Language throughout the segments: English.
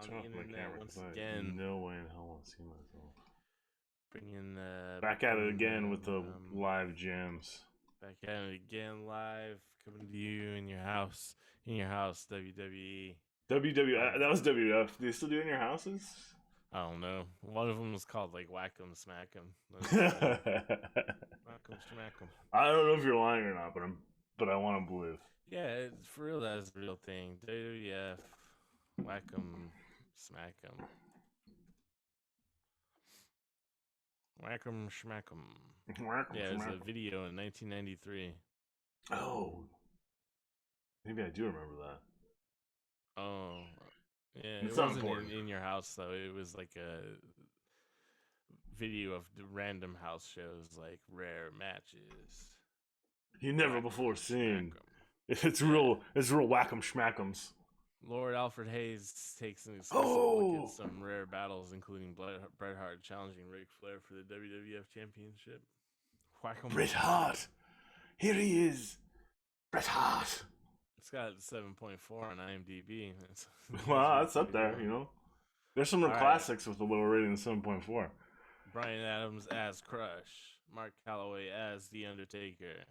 on Turn the off my internet camera, once 'cause I again. no way in hell I want to see myself. Bringing Back at it again with the live jams. Back at it again live, coming to you in your house. WWE. WWF, that was WWF. Do they still do it in your houses? I don't know. One of them was called like Whack 'em, Smack 'em. I Whack 'em, Smack 'em. don't know if you're lying or not, but I want to believe. Yeah, for real, that's a real thing. WWF, Whack 'em, Smack 'em. Whack 'em, Smack 'em. Yeah, it was a video in 1993. Oh, maybe I do remember that. Oh, yeah, It's it not wasn't important. in your house though. It was like a video of the random house shows, like rare matches. You never Whack 'em, before seen. Smack 'em. It's real whack'em schmack'ems. Lord Alfred Hayes takes an exclusive look at some rare battles, including Bret Hart challenging Ric Flair for the WWF Championship. Whack 'em. Bret Hart. Here he is. Bret Hart. It's got 7.4 on IMDb. Wow, that's up there, you know. There's some classics with a lower rating than 7.4. Bryan Adams as Crush. Mark Calloway as The Undertaker.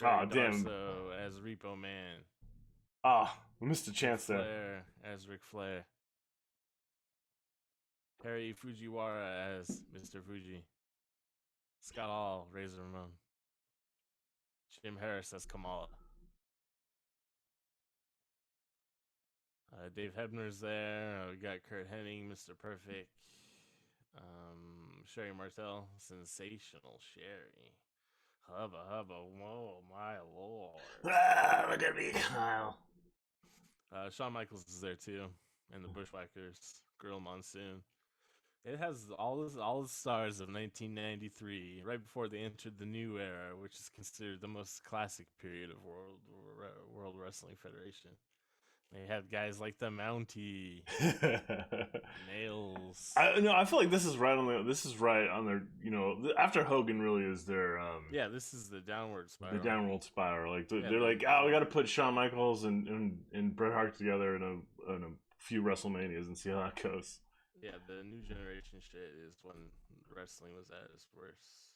Oh, damn. As Repo Man. Ah, we missed a chance Ric there. Flair as Ric Flair. Harry Fujiwara as Mr. Fuji. Scott Hall, Razor Ramon. Jim Harris as Kamala. Dave Hebner's there. We got Kurt Hennig, Mr. Perfect. Sherry Martel, Sensational Sherry. Hubba hubba, whoa, my lord. Ah, look at me, Kyle. Shawn Michaels is there too, and the Bushwhackers, Gorilla Monsoon. It has all the stars of 1993, right before they entered the new era, which is considered the most classic period of World Wrestling Federation. They had guys like the Mountie, Nails. I feel like this is right on their. You know, after Hogan really is their. Yeah, this is the downward spiral. The downward spiral. Like they're like, we got to put Shawn Michaels and Bret Hart together in a few WrestleManias and see how that goes. Yeah, the new generation shit is when wrestling was at its worst.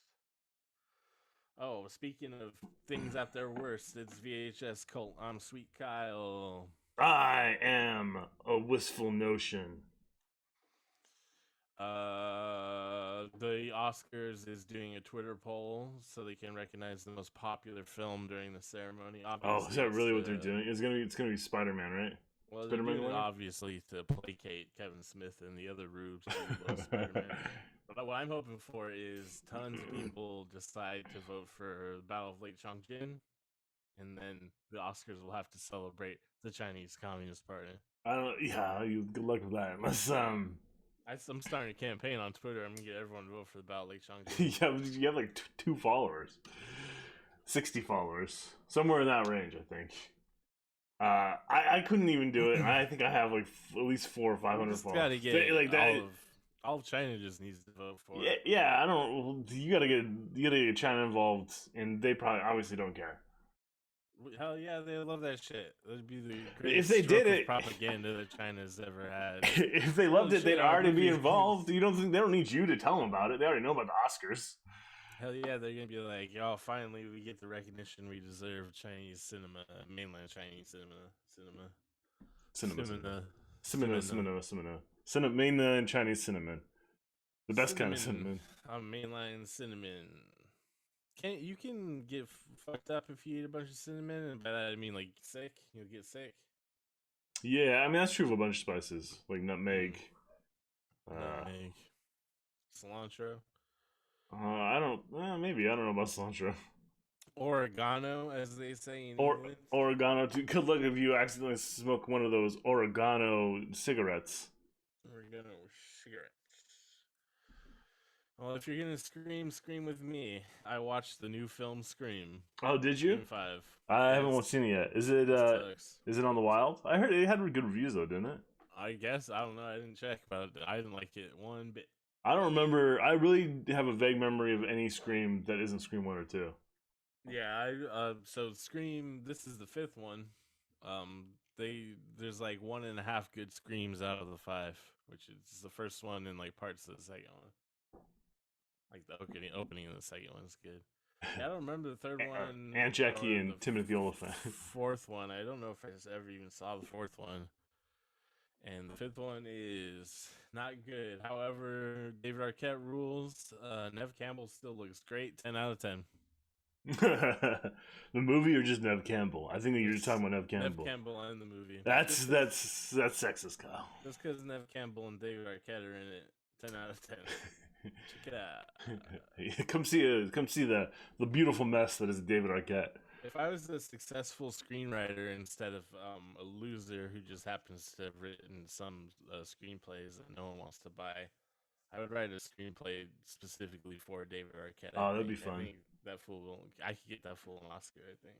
Oh, speaking of things at their worst, it's VHS Cult. I'm Sweet Kyle. I am a wistful notion. The Oscars is doing a Twitter poll so they can recognize the most popular film during the ceremony. Obviously, is that really what they're doing? It's gonna be Spider-Man, right? Well, they're doing it obviously to placate Kevin Smith and the other rubes who love Spider-Man. But what I'm hoping for is tons of people decide to vote for the Battle of Lake Changjin, and then the Oscars will have to celebrate the Chinese Communist Party. Good luck with that. Unless I'm starting a campaign on Twitter. I'm gonna get everyone to vote for the Battle of Lake Changjin. Yeah, you have like 2 followers, 60 followers, somewhere in that range, I think. I couldn't even do it. I think I have like at least 400 or 500 followers. Gotta get like that. All of China just needs to vote for it. Yeah. I don't. You gotta get China involved, and they probably obviously don't care. Hell yeah, they love that shit. That'd be the greatest if they did it, propaganda that China's ever had. If they loved it, they'd already be involved. You don't think they don't need you to tell them about it? They already know about the Oscars. Hell yeah, they're gonna be like, oh, finally we get the recognition we deserve. Chinese cinema, mainland Chinese cinema, mainland Chinese cinnamon, the best kind of cinnamon. Mainline cinnamon. You can get fucked up if you eat a bunch of cinnamon, and by that I mean like sick. You'll get sick. Yeah, I mean that's true of a bunch of spices like nutmeg, cilantro. Maybe I don't know about cilantro. Oregano, as they say in England. Oregano too. Good luck if you accidentally smoke one of those oregano cigarettes. Oregano cigarettes. Well, if you're gonna scream with me. I watched the new film Scream. Oh, did you? Scream 5. I haven't seen it yet. Is it on the wild? I heard it had good reviews though, didn't it? I guess I don't know. I didn't check, but I didn't like it one bit. I don't remember. I really have a vague memory of any Scream that isn't Scream 1 or 2. Yeah, so Scream. This is the 5th one. there's like 1.5 good screams out of the 5, which is the first one and like parts of the second one. Like the opening of the second one's good. Yeah, I don't remember the third one Aunt Jackie or and Timothy Oliphant. fourth one. I don't know if I ever even saw the fourth one. And the fifth one is not good. However, David Arquette rules. Nev Campbell still looks great. 10 out of 10. The movie or just Nev Campbell? I think that you're just talking about Nev Campbell. Nev Campbell and the movie. That's sexist, Kyle. Just because Nev Campbell and David Arquette are in it. 10 out of 10. Check it out. Come see the beautiful mess that is David Arquette. If I was a successful screenwriter instead of a loser who just happens to have written some screenplays that no one wants to buy, I would write a screenplay specifically for David Arquette. Oh, that'd be fun. I think that fool I could get that fool an Oscar, I think.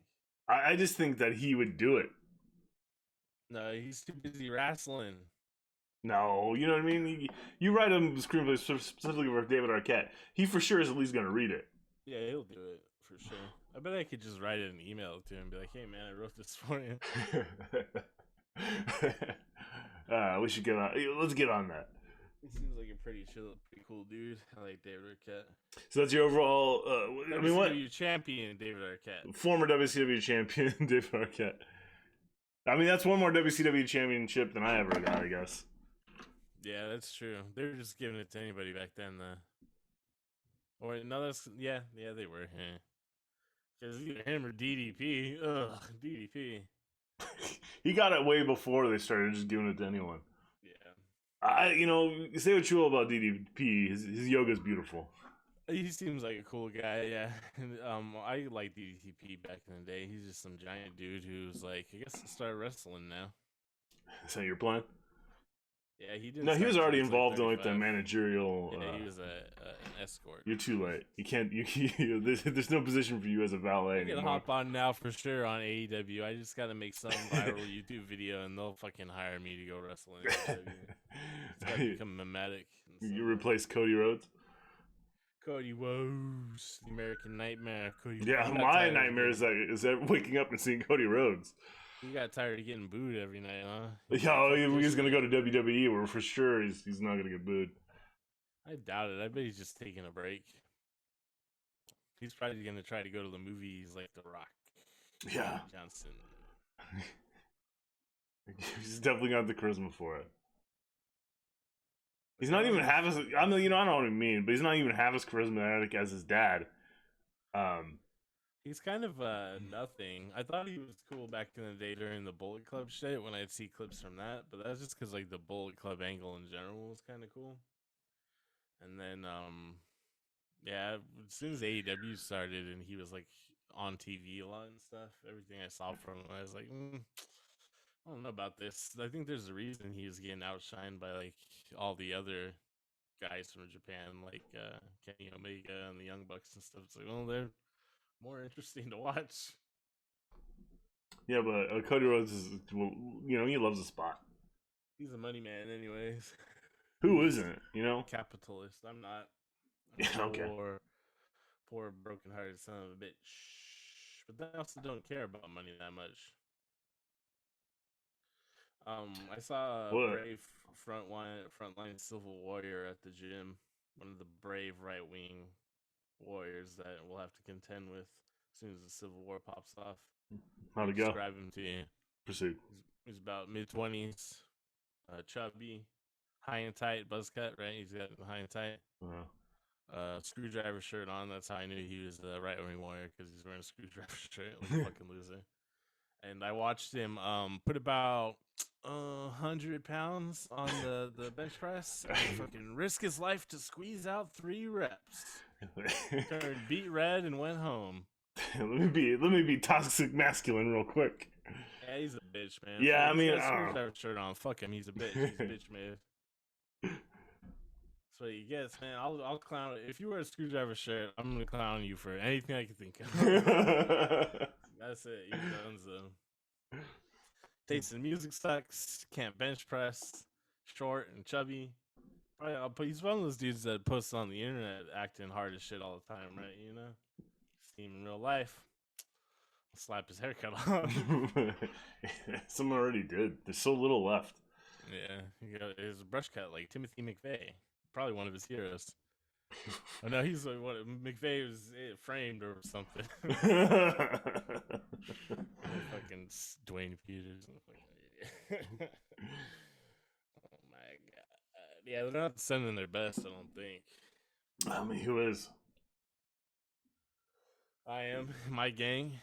I just think that he would do it. No, he's too busy wrestling. No, you know what I mean? You write a screenplay specifically for David Arquette. He for sure is at least going to read it. Yeah, he'll do it for sure. I bet I could just write it and email it to him and be like, hey, man, I wrote this for you. We should get on. Let's get on that. He seems like a pretty chill, pretty cool dude. I like David Arquette. So that's your overall. I mean, what? WCW champion, David Arquette. Former WCW champion, David Arquette. I mean, that's one more WCW championship than I ever got, I guess. Yeah, that's true. They were just giving it to anybody back then, though. Or no, that's they were. Because either him or DDP. Ugh, DDP. He got it way before they started just giving it to anyone. Yeah. You say what you will about DDP. His yoga's beautiful. He seems like a cool guy, yeah. And, I like DDP back in the day. He's just some giant dude who's like, I guess he'll start wrestling now. Is that your plan? Yeah, he didn't. No, he was already involved in like the managerial. Yeah, he was an escort. You're too late. You can't. There's no position for you as a valet anymore. I can hop on now for sure on AEW. I just got to make some viral YouTube video, and they'll fucking hire me to go wrestle in AEW. It's got to become mimetic. You replace Cody Rhodes. Cody Rhodes, the American Nightmare. Cody. Yeah, my nightmare is waking up and seeing Cody Rhodes. You got tired of getting booed every night, huh? Yeah, he's gonna go to WWE, where for sure he's not gonna get booed. I doubt it. I bet he's just taking a break. He's probably gonna try to go to the movies like The Rock. Yeah, Johnson. He's definitely got the charisma for it. He's not even half as I don't know what I mean, but he's not even half as charismatic as his dad. He's kind of nothing. I thought he was cool back in the day during the Bullet Club shit when I'd see clips from that, but that's just because like the Bullet Club angle in general was kind of cool. And then as soon as AEW started and he was like on TV a lot and stuff, everything I saw from him, I was like, I don't know about this. I think there's a reason he was getting outshined by like all the other guys from Japan, like Kenny Omega and the Young Bucks and stuff. It's like, well, they're more interesting to watch. Yeah, but Cody Rhodes is, he loves the spot. He's a money man, anyways. Who isn't? Capitalist. I'm not. Okay. Poor broken-hearted son of a bitch. But they also don't care about money that much. I saw a brave frontline civil warrior at the gym. One of the brave right-wing warriors that we'll have to contend with as soon as the Civil War pops off. How'd it go? Describe him to you. Proceed. He's about mid-20s, chubby, high and tight, buzz cut, right? He's got high and tight. Screwdriver shirt on. That's how I knew he was the right-wing warrior, because he's wearing a screwdriver shirt like a fucking loser. And I watched him put about 100 pounds on the bench press and fucking risk his life to squeeze out 3 reps. Turned beet red and went home. Let me be toxic masculine real quick. Yeah, he's a bitch, man. Yeah, I mean, he's got a screwdriver shirt on. Fuck him. He's a bitch. He's a bitch, man. That's what he gets, man. I'll clown. If you wear a screwdriver shirt, I'm gonna clown you for anything I can think of. That's it. You're done, so. Taste in music sucks. Can't bench press. Short and chubby. He's one of those dudes that posts on the internet acting hard as shit all the time, right? See him in real life. slap his haircut off. Someone already did. There's so little left. Yeah, he got his brush cut like Timothy McVeigh, probably one of his heroes. Oh no, he's like what McVeigh was framed or something. Fucking Dwayne Peters. Oh my god. Yeah, they're not sending their best, I don't think. I mean, who is? I am my gang.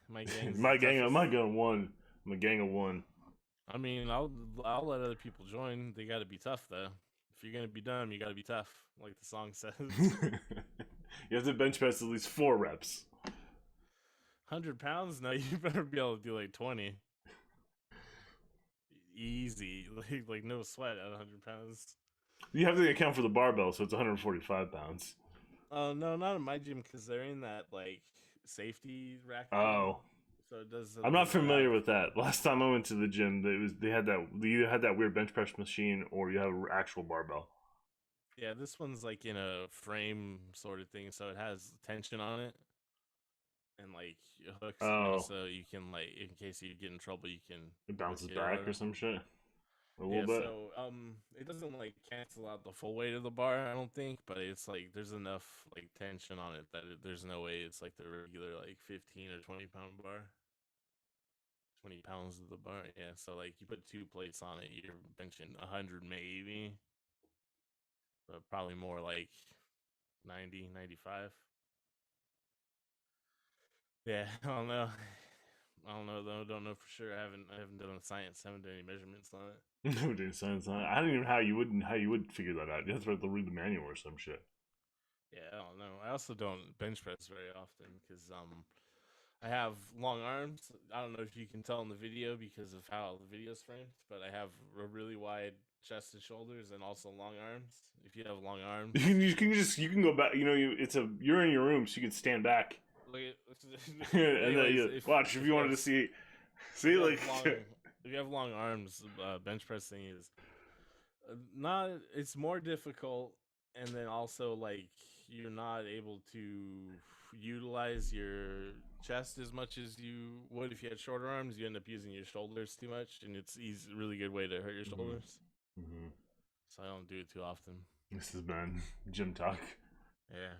My gang. My gang of one. I'm a gang of one. I mean, I'll let other people join. They got to be tough though. If you're gonna be dumb, you got to be tough, like the song says. You have to bench press at least 4 reps. 100 pounds? No, you better be able to do like 20. Easy, like no sweat at 100 pounds. You have to account for the barbell, so it's 145 pounds. Oh no, not in my gym because they're in that like safety rack. Oh, so it does. I'm not familiar with that. Last time I went to the gym, they had that. You either had that weird bench press machine or you have an actual barbell. Yeah, this one's like in a frame sort of thing, so it has tension on it and like hooks, so you can like in case you get in trouble, you can. It bounces back or some shit. A little bit. So it doesn't like cancel out the full weight of the bar, I don't think, but it's like there's enough like tension on it that there's no way it's like the regular like 15 or 20 pound bar. 20 pounds of the bar, yeah. So like you put 2 plates on it, you're benching 100 maybe, but probably more like 90, 95. Yeah, I don't know. I don't know though. Don't know for sure. I haven't done a science. Haven't done any measurements on it. No doing science on it. I don't even know how you would figure that out. You have to read the manual or some shit. Yeah, I don't know. I also don't bench press very often because I have long arms. I don't know if you can tell in the video because of how the video's framed, but I have a really wide chest and shoulders and also long arms. If you have long arms, you can go back. You know, you're in your room, so you can stand back. Look at, and then watch if you wanted to see like if you have long arms, bench pressing is not. It's more difficult, and then also like you're not able to utilize your chest as much as you would if you had shorter arms. You end up using your shoulders too much, and it's a really good way to hurt your shoulders. Mm-hmm. So I don't do it too often. This has been gym talk. Yeah.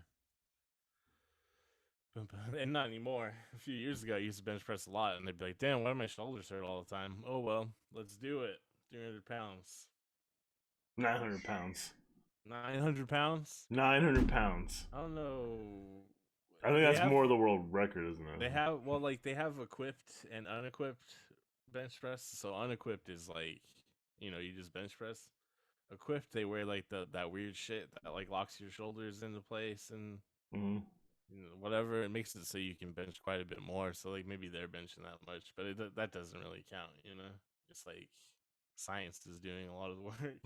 And not anymore. A few years ago, I used to bench press a lot, and they'd be like, "Damn, why do my shoulders hurt all the time?" Oh well, let's do it. 300 pounds. 900 pounds. 900 pounds. 900 pounds. I don't know. I think that's more of the world record, isn't it? They have equipped and unequipped bench press. So unequipped is like, you just bench press. Equipped, they wear like that weird shit that like locks your shoulders into place and. Mm-hmm. Whatever, it makes it so you can bench quite a bit more. So like maybe they're benching that much, but that doesn't really count. It's like science is doing a lot of the work.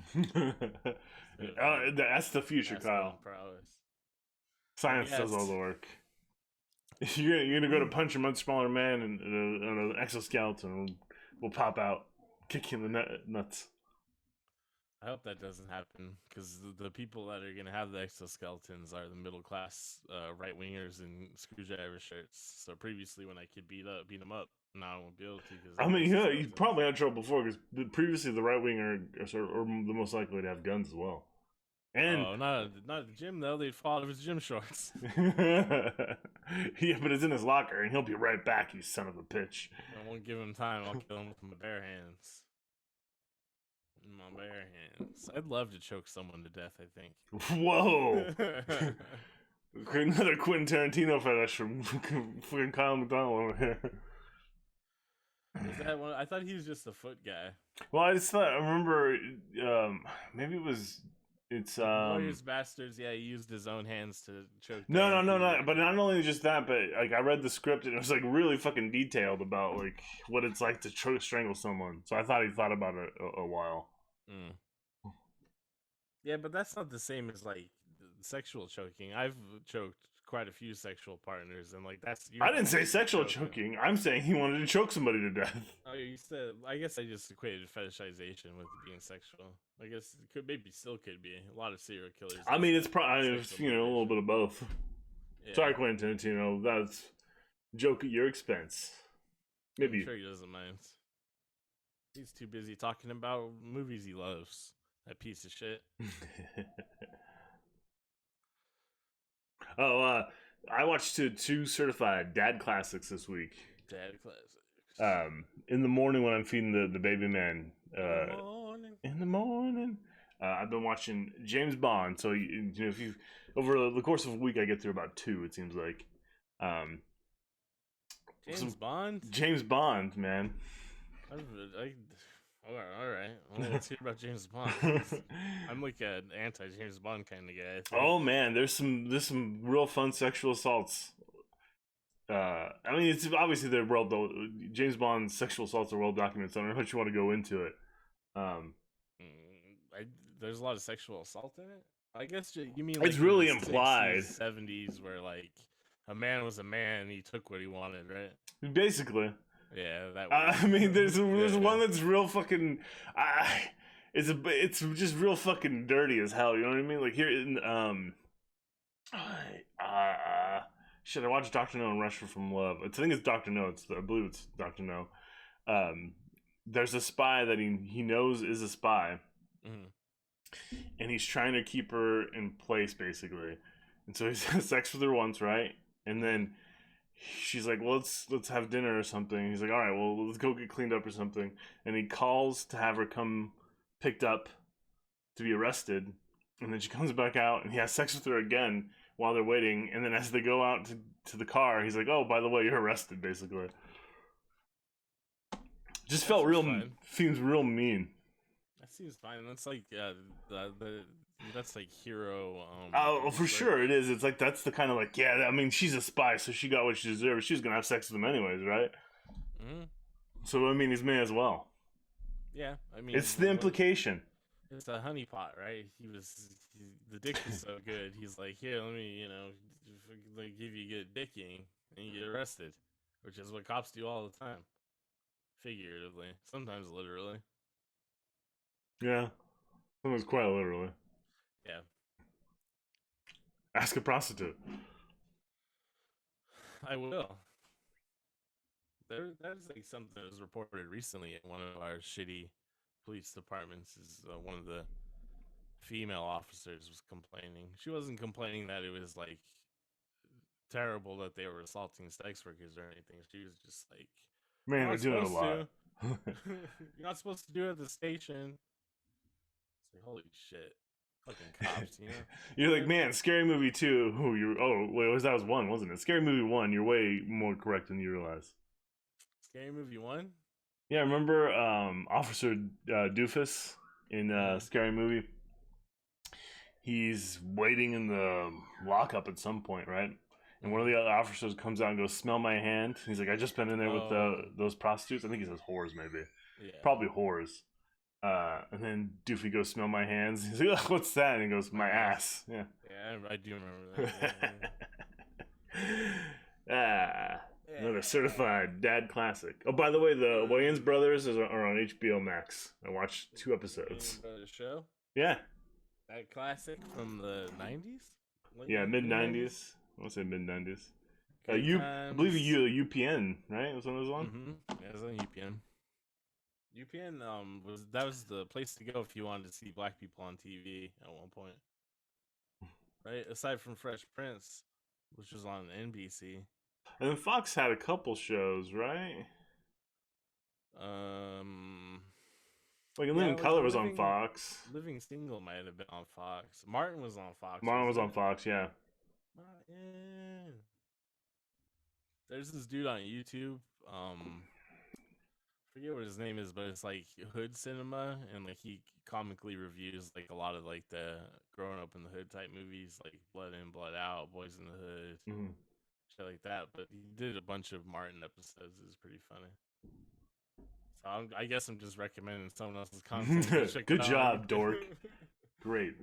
That's the future, Kyle. Science does all the work. You're gonna go to punch a much smaller man, and an exoskeleton will pop out, kick you in the nuts. I hope that doesn't happen because the people that are gonna have the exoskeletons are the middle class right wingers in screwdriver shirts. So previously, when I could beat them up, now I won't be able to. I mean, you probably had trouble before because previously the right winger are the most likely to have guns as well. And not at the gym though. They'd fall out of his gym shorts. Yeah, but it's in his locker, and he'll be right back. You son of a bitch! I won't give him time. I'll kill him with my bare hands. My bare hands. I'd love to choke someone to death, I think. Whoa! Another Quentin Tarantino fetish from fucking Kyle McDonald over here. Is that one? I thought he was just a foot guy. Well, I remember, maybe it's Warriors Bastards, yeah, he used his own hands to choke. No, but not only just that, but like I read the script and it was like really fucking detailed about like what it's like to strangle someone. So I thought he thought about it a while. Yeah, but that's not the same as like sexual choking. I've choked quite a few sexual partners, and like that's. I didn't say sexual choking. I'm saying he wanted to choke somebody to death. Oh, you said. I guess I just equated fetishization with being sexual. I guess it could still could be a lot of serial killers. I mean, it's probably a little bit of both. Yeah. Sorry, Quentin Tarantino. joke at your expense. Maybe. I'm sure he doesn't mind. He's too busy talking about movies he loves. That piece of shit. I watched two certified dad classics this week. Dad classics. In the morning when I'm feeding the baby man. In the morning. I've been watching James Bond. So if you over the course of a week, I get through about 2. It seems like. James Bond. James Bond, man. All right. Well, let's hear about James Bond. I'm like an anti-James Bond kind of guy. Oh man, there's some real fun sexual assaults. I mean, it's obviously they're James Bond's sexual assaults are well documented. So I don't know how much you want to go into it. There's a lot of sexual assault in it. I guess you mean it's really implied. 60s, 70s, where like a man was a man, he took what he wanted, right? Basically. Yeah, that. I mean, there's one that's real fucking. It's just real fucking dirty as hell. You know what I mean? Like here in shit. I watched Dr. No and Rusher from Love. I think it's Dr. No. I believe it's Dr. No. There's a spy that he knows is a spy, and he's trying to keep her in place basically. And so he has sex with her once, right? And then she's like, well, let's have dinner or something. He's like, all right, well, let's go get cleaned up or something. And he calls to have her come picked up to be arrested. And then she comes back out and he has sex with her again while they're waiting. And then as they go out to the car, he's like, oh, by the way, you're arrested, basically. Just felt seems real mean. That seems fine. That's like that's like hero. For sure it is. It's like that's the kind of like, yeah. I mean, she's a spy, so she got what she deserved. She's gonna have sex with him anyways, right? So I mean, he's me as well. Yeah, I mean, it's the implication. It's a honeypot, right? The dick is so good. He's like, here, let me, like give you good dicking, and you get arrested, which is what cops do all the time, figuratively, sometimes literally. Yeah, sometimes quite literally. Yeah. Ask a prostitute. I will. That's like something that was reported recently in one of our shitty police departments. Is one of the female officers was complaining. She wasn't complaining that it was like terrible that they were assaulting sex workers or anything. She was just like, man, they're doing a lot. You're not supposed to do it at the station. It's like, holy shit. Fucking cops, You're like, man, Scary Movie 2. That was 1, wasn't it? Scary Movie 1, you're way more correct than you realize. Scary Movie 1? Yeah, remember Officer Doofus in Scary Movie? He's waiting in the lockup at some point, right? And one of the other officers comes out and goes, smell my hand. He's like, I just been in there with those prostitutes. I think he says whores, maybe. Yeah. Probably whores. And then Doofy goes, smell my hands. He's like, what's that? And he goes, my ass. Yeah. Yeah, I do remember that. Another certified dad classic. Oh, by the way, the Wayans Brothers are on HBO Max. I watched 2 episodes. Wayans Brothers show? Yeah. That classic from the 90s? Yeah, mid-90s. I want to say mid-90s. I believe UPN, right? It was one of those ones? Yeah, it was on UPN. UPN was the place to go if you wanted to see black people on TV at one point, right? Aside from Fresh Prince, which was on NBC, and then Fox had a couple shows, right? Like Living Color was on Fox. Living Single might have been on Fox. Martin was on Fox. Martin was on Fox, yeah. Martin. There's this dude on YouTube. Forget what his name is, but it's like Hood Cinema, and like he comically reviews like a lot of like the growing up in the hood type movies, like Blood In, Blood Out, Boys in the Hood, shit like that. But he did a bunch of Martin episodes. It was pretty funny. So I guess I'm just recommending someone else's content. Good job, dork. Great.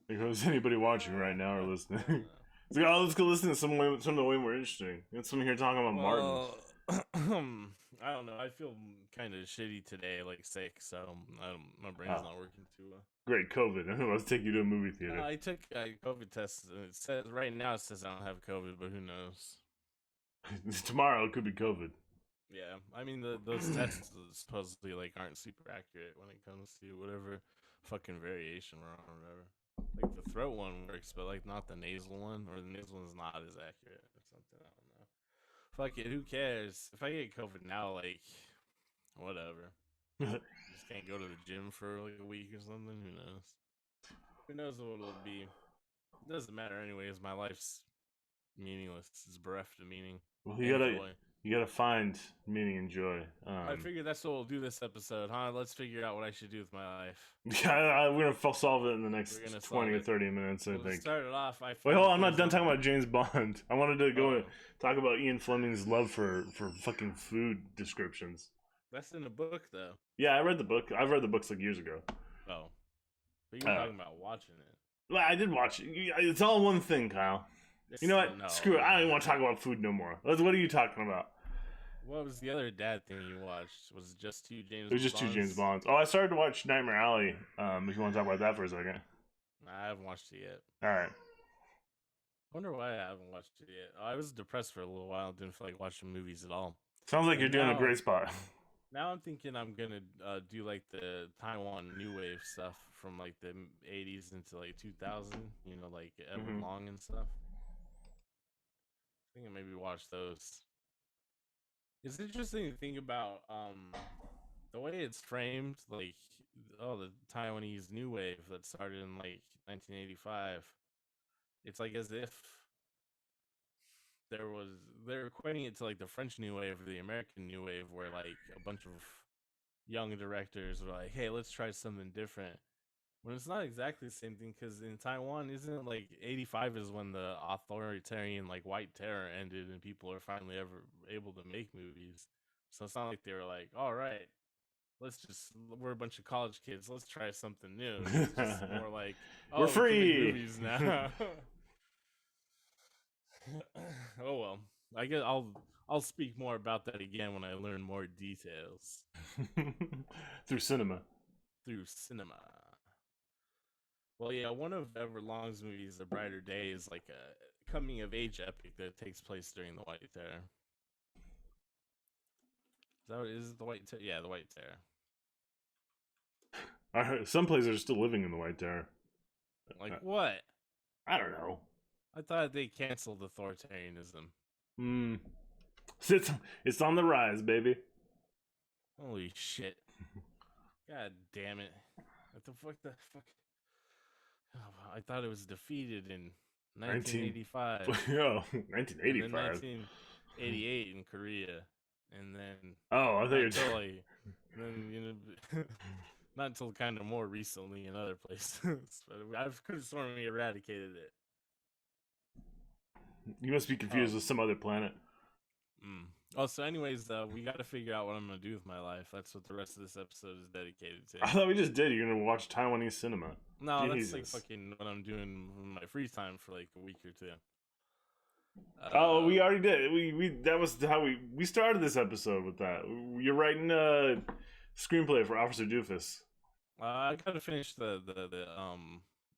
If there's anybody watching right now or listening, it's like, let's go listen to something way more interesting. There's someone here talking about Martin. I don't know. I feel kind of shitty today, like sick, so my brain's not working too well. Great, COVID. Let's take you to a movie theater. I took a COVID test. It says right now it says I don't have COVID, but who knows? Tomorrow it could be COVID. Yeah, I mean those tests supposedly like aren't super accurate when it comes to whatever fucking variation we're on or whatever. Like the throat one works, but like not the nasal one, or the nasal one's not as accurate or something. I don't know. Fuck it, who cares? If I get COVID now, like whatever. Just can't go to the gym for like a week or something. Who knows? Who knows what it'll be? It doesn't matter anyways. My life's meaningless. It's bereft of meaning. Well, you gotta find meaning and joy. I figured that's what we'll do this episode, huh? Let's figure out what I should do with my life. Yeah, we're gonna solve it in the next 20 or 30 minutes, I think. Start it off. Wait, hold on, I'm not done talking about James Bond. I wanted to go and talk about Ian Fleming's love for fucking food descriptions. That's in the book, though. Yeah, I read the book. I've read the books like years ago. Oh. But you were talking about watching it. Well, I did watch it. It's all one thing, Kyle. You know what? No, screw it. I don't even want to talk about food no more. What are you talking about? What was the other dad thing you watched? Was it just two James Bonds? It was just two James Bonds. Oh, I started to watch Nightmare Alley, if you want to talk about that for a second. I haven't watched it yet. Alright. I wonder why I haven't watched it yet. I was depressed for a little while. Didn't feel like watching movies at all. Sounds like you're doing a great spot. Now I'm thinking I'm going to do like the Taiwan New Wave stuff from like the 80s into like 2000. You know, like Evan Long and stuff. I think I maybe watch those. It's interesting to think about the way it's framed, like the Taiwanese New Wave that started in like 1985. It's like as if they're equating it to like the French New Wave or the American New Wave, where like a bunch of young directors were like, hey, let's try something different. When it's not exactly the same thing, because in Taiwan, isn't it like 85 is when the authoritarian like white terror ended and people are finally ever able to make movies. So it's not like they were like, all right, we're a bunch of college kids, let's try something new. It's just more like, we're free movies now. Oh well, I guess I'll speak more about that again when I learn more details. Through cinema. Well, yeah, one of Everlong's movies, A Brighter Day, is like a coming-of-age epic that takes place during the White Terror. Is it the White Terror? Yeah, the White Terror. I heard some places are still living in the White Terror. Like what? I don't know. I thought they canceled authoritarianism. It's on the rise, baby. Holy shit. God damn it. What the fuck? Oh, I thought it was defeated in 1985. 1985. 1988 in Korea. And then... Oh, I thought you were... not until kind of more recently in other places. But I could have sworn we eradicated it. You must be confused with some other planet. Oh, so anyways, we got to figure out what I'm going to do with my life. That's what the rest of this episode is dedicated to. I thought we just did. You're going to watch Taiwanese cinema. No, Jesus. That's like fucking what I'm doing in my free time for like a week or two. We already did. We that was how we started this episode with that. You're writing a screenplay for Officer Doofus. I got to finish the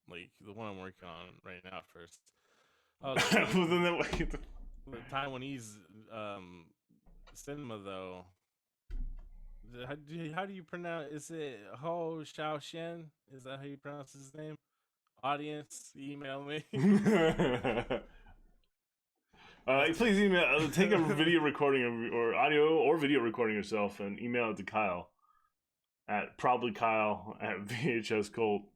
like the one I'm working on right now first. The Taiwanese cinema, though. How do you pronounce? Is it Ho Xiaoshen? Is that how you pronounce his name? Audience, email me. Please email. Take a video recording or audio or video recording yourself and email it to Kyle at VHSCult.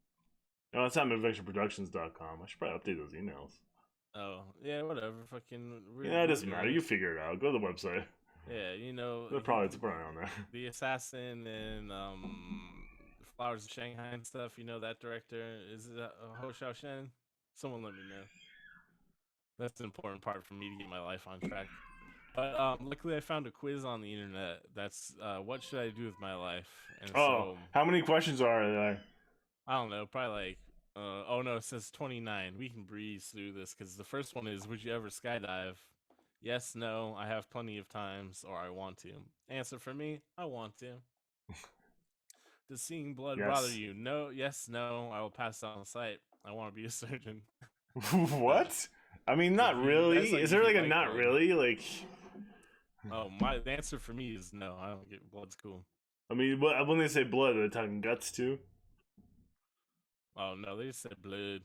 No, that's at MidventureProductions.com. I should probably update those emails. Oh, yeah, whatever. Fucking. Yeah, it doesn't matter. You figure it out. Go to the website. Yeah, you know. It's probably on there. The Assassin and Flowers of Shanghai and stuff. You know that director? Is it Ho Xiaoshen? Someone let me know. That's an important part for me to get my life on track. But luckily I found a quiz on the internet. That's what should I do with my life? And so, how many questions are there? I don't know. Probably like... oh no, it says 29. We can breeze through this because the first one is, would you ever skydive? Yes, no, I have plenty of times, or I want to. Answer for me, I want to. Does seeing blood bother you? No, yes, no, I will pass out on sight. I want to be a surgeon. What? I mean, not really. Like, is there like a not blood. Really? Like, Oh, the answer for me is no. I don't get blood's cool. I mean, when they say blood, are they talking guts too? Oh no, they just said blood.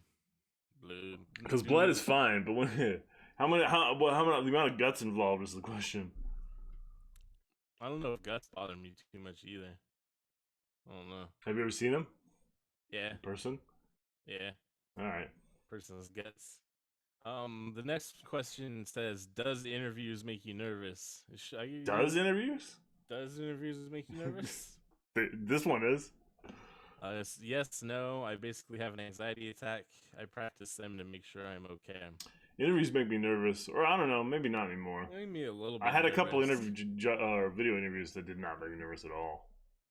Because blood is fine, but when how many the amount of guts involved is the question. I don't know if guts bother me too much either. I don't know. Have you ever seen them? Yeah. In person? Yeah. All right. Person's guts. The next question says, "Does interviews make you nervous?" Does interviews? Does interviews make you nervous? This one is. Yes, no. I basically have an anxiety attack. I practice them to make sure I'm okay. Interviews make me nervous, or I don't know, maybe not anymore. Made me a little bit. I had a couple video interviews that did not make me nervous at all.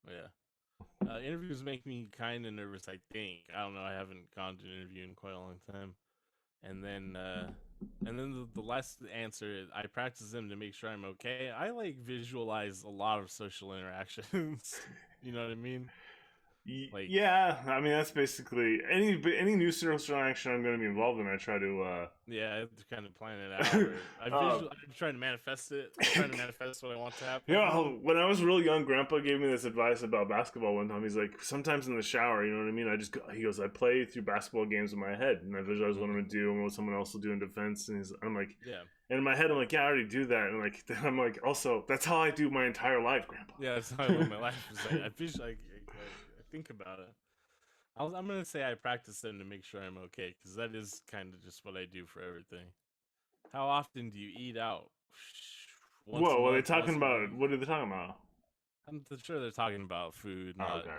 Yeah. Interviews make me kind of nervous, I think. I don't know. I haven't gone to an interview in quite a long time. And then the last answer, I practice them to make sure I'm okay. I like visualize a lot of social interactions. You know what I mean? Like, yeah, I mean that's basically any new social interaction I'm going to be involved in. I try to yeah, I kind of plan it out. I'm trying to manifest it. I'm trying to manifest what I want to happen. Yeah, when I was real young, Grandpa gave me this advice about basketball one time. He's like, sometimes in the shower, you know what I mean? He goes, I play through basketball games in my head, and I visualize what I'm going to do and what someone else will do in defense. And I'm like, yeah. And in my head, I'm like, yeah, I already do that. And like, then I'm like, also, that's how I do my entire life, Grandpa. Yeah, that's how I live my life. I visualize. Think about it. I'm gonna say I practice them to make sure I'm okay, because that is kind of just what I do for everything. How often do you eat out? Whoa, are they talking about? What are they talking about? I'm sure they're talking about food. Not, okay.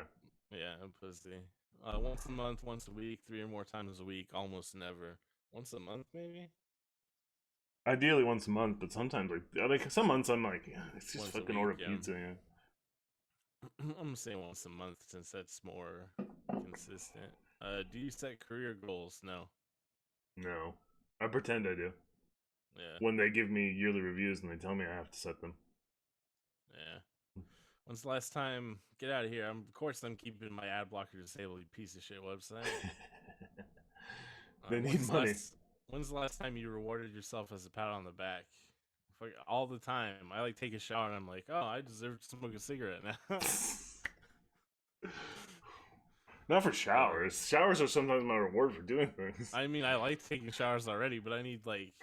Yeah, pussy. Once a month, once a week, 3 or more times a week. Almost never. Once a month, maybe. Ideally once a month, but sometimes like some months I'm like, yeah, it's just fucking order pizza. Yeah. I'm gonna say once a month since that's more consistent. Do you set career goals? No. No. I pretend I do. Yeah. When they give me yearly reviews and they tell me I have to set them. Yeah. When's the last time? Get out of here. Of course I'm keeping my ad blocker disabled, you piece of shit website. They need money. When's the last time you rewarded yourself as a pat on the back? All the time. I like take a shower and I'm like, oh, I deserve to smoke a cigarette now. Not for showers. Showers are sometimes my reward for doing things. I mean, I like taking showers already, but I need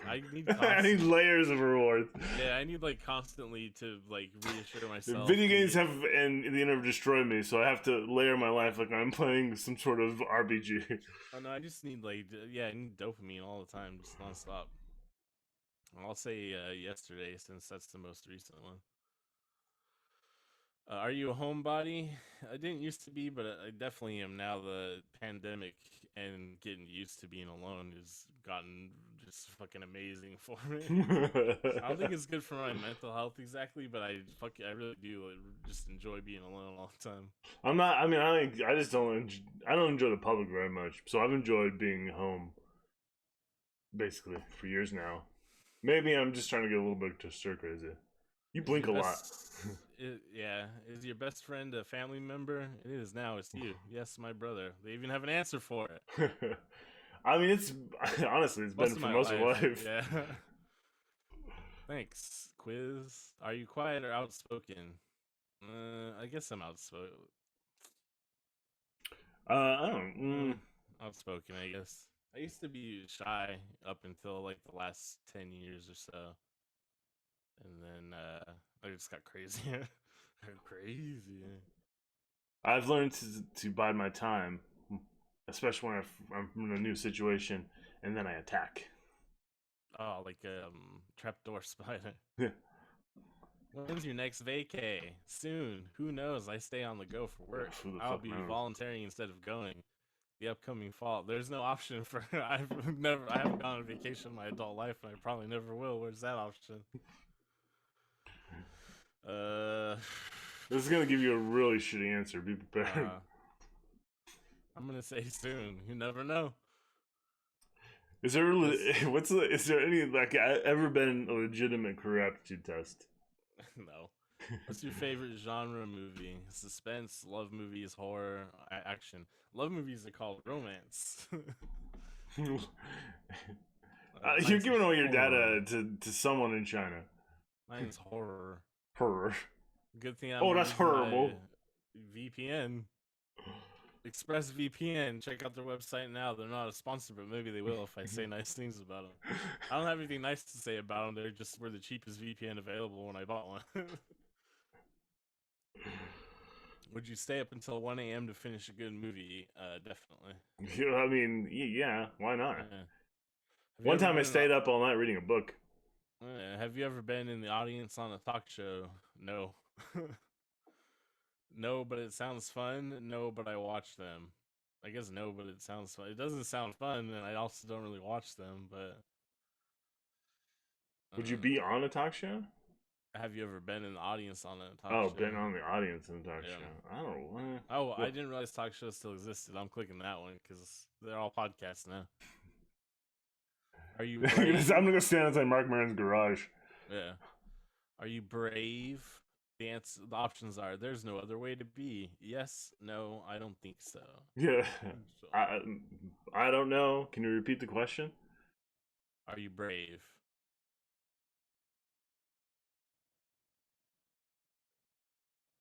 I need layers of reward. Yeah, I need constantly to reassure myself. Video games have and the internet destroyed me, so I have to layer my life like I'm playing some sort of RPG. Oh no, I just need I need dopamine all the time, just nonstop. I'll say yesterday since that's the most recent one. Are you a homebody? I didn't used to be, but I definitely am now. The pandemic and getting used to being alone has gotten just fucking amazing for me. I don't think it's good for my mental health exactly, but I really do just enjoy being alone all the time. I'm not. I mean, I just don't. I don't enjoy the public very much, so I've enjoyed being home basically for years now. Maybe I'm just trying to get a little bit stir crazy. You blink a lot. Yeah. Is your best friend a family member? It is now. It's you. Yes, my brother. They even have an answer for it. I mean, it's honestly, it's been for most of my life. Yeah. Thanks. Quiz. Are you quiet or outspoken? I guess I'm outspoken. I don't. Outspoken, I guess. I used to be shy up until the last 10 years or so. And then I just got crazy. Crazy. I've learned to bide my time, especially when I'm in a new situation, and then I attack. Oh, like trapdoor spider. When's your next vacay? Soon. Who knows? I stay on the go for work. I'll be volunteering instead of going. The upcoming fall. There's no option for. I haven't gone on vacation in my adult life, and I probably never will. Where's that option? This is gonna give you a really shitty answer. Be prepared. I'm gonna say soon. You never know. Is there is there any ever been a legitimate career aptitude test? No. What's your favorite genre movie? Suspense, love movies, horror, action. Love movies are called romance. You're giving away your data to someone in China. Mine's horror. Horror. Good thing I'm Oh, that's using horrible. my VPN. ExpressVPN. Check out their website now. They're not a sponsor, but maybe they will if I say nice things about them. I don't have anything nice to say about them. They're just were the cheapest VPN available when I bought one. Would you stay up until 1 a.m. to finish a good movie? Definitely. I mean, yeah, why not? Yeah. One time I stayed up all night reading a book. Have you ever been in the audience on a talk show? No. No, but it sounds fun. No, but I watch them. I guess no, but it sounds fun. It doesn't sound fun, and I also don't really watch them, but... Would you be on a talk show? Have you ever been in the audience on a talk show? Oh, been on the audience in a talk show. I don't know. Oh, I didn't realize talk shows still existed. I'm clicking that one because they're all podcasts now. Are you brave? I'm gonna stand outside Mark Maron's garage. Yeah. Are you brave? The options are: there's no other way to be. Yes, no, I don't think so. Yeah. I don't know. Can you repeat the question? Are you brave?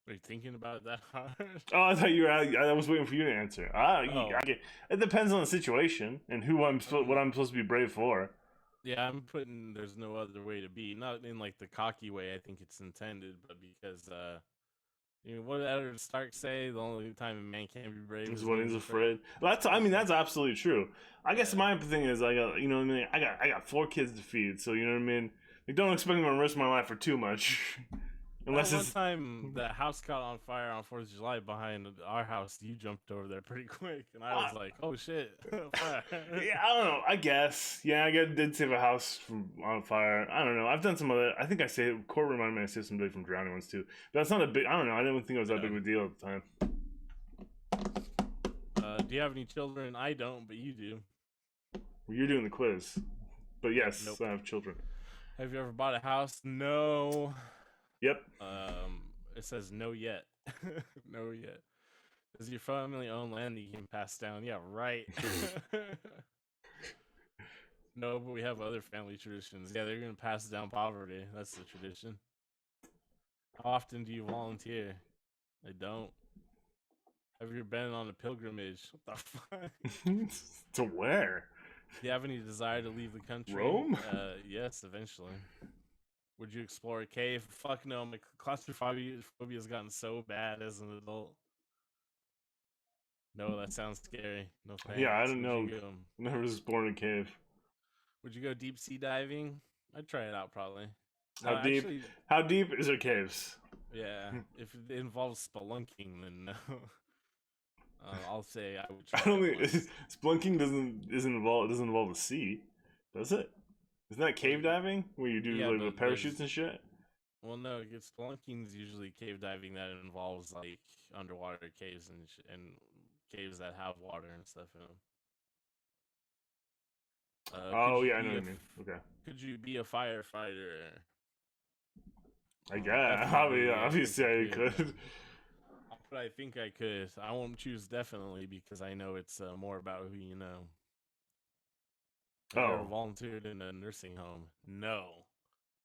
Are you thinking about it that hard? Oh, I thought you were. I was waiting for you to answer. It depends on the situation and who what I'm supposed to be brave for. Yeah, I'm putting there's no other way to be. Not in like the cocky way I think it's intended, but because what did Edward Stark say? The only time a man can't be brave is when he's afraid. That's absolutely true. I guess my thing is I got I got 4 kids to feed, so you know what I mean. Like, don't expect me to risk my life for too much. Unless one time the house caught on fire on 4th of July behind our house, you jumped over there pretty quick, and I was like, "Oh shit!" Yeah, I don't know. I guess, yeah, I did save a house from on fire. I don't know. I've done some other. I think I saved. Court reminded me I saved somebody from drowning once too. But that's not a big. I don't know. I didn't think it was that big of a deal at the time. Do you have any children? I don't, but you do. Well, you're doing the quiz, but yes, nope. I have children. Have you ever bought a house? No. Yep. It says no yet. No yet. Does your family own land that you can pass down? Yeah, right. No, but we have other family traditions. Yeah, they're gonna pass down poverty. That's the tradition. How often do you volunteer? I don't. Have you been on a pilgrimage? What the fuck? To where? Do you have any desire to leave the country? Rome? Yes, eventually. Would you explore a cave? Fuck no, my claustrophobia has gotten so bad as an adult. No, that sounds scary. No thanks. Yeah, I don't know. Never was born in a cave. Would you go deep sea diving? I'd try it out probably. How deep is it caves? Yeah, if it involves spelunking, then no. I'll say I would try. I don't think spelunking doesn't involve the sea, does it? Isn't that cave diving where you do like with parachutes and shit? Well, no, spelunking is usually cave diving that involves like underwater caves and caves that have water and stuff in them. Oh yeah, I know what you mean. Okay. Could you be a firefighter? I guess. Obviously, I could. But I think I could. I won't choose definitely because I know it's more about who you know. Have you ever volunteered in a nursing home? No.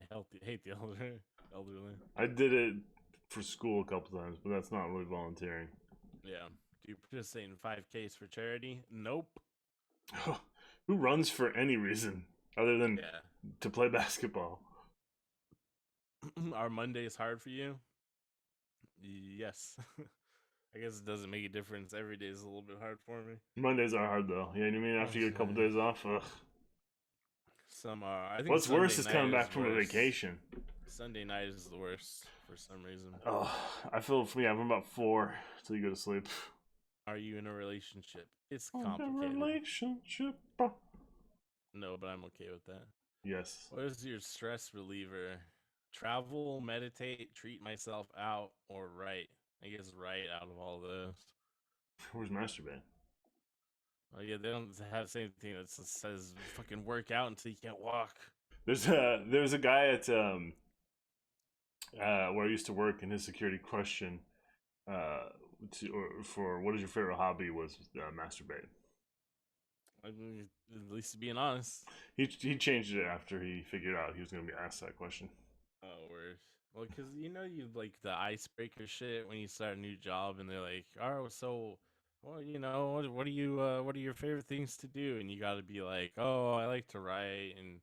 I hate the elderly. I did it for school a couple times, but that's not really volunteering. Yeah. Do you participate in 5Ks for charity? Nope. Who runs for any reason other than to play basketball? Are Mondays hard for you? Yes. I guess it doesn't make a difference. Every day is a little bit hard for me. Mondays are hard though. Yeah, you mean after you get a couple days off? Ugh. Some are. I think what's worse is coming back from a vacation. Sunday night is the worst for some reason. Oh, I feel I'm about 4 till you go to sleep. Are you in a relationship? It's complicated. Relationship. No, but I'm okay with that. Yes. What is your stress reliever? Travel, meditate, treat myself out, or write? I guess write out of all those. Where's masturbate? Oh yeah, they don't have the same thing that says fucking work out until you can't walk. There's a guy at where I used to work, and his security question for what is your favorite hobby was masturbate. I mean, at least being honest. He changed it after he figured out he was going to be asked that question. Oh, word. Well, because you like the icebreaker shit when you start a new job, and they're like, "Oh, so, well, what are your favorite things to do?" And you got to be like, "Oh, I like to write and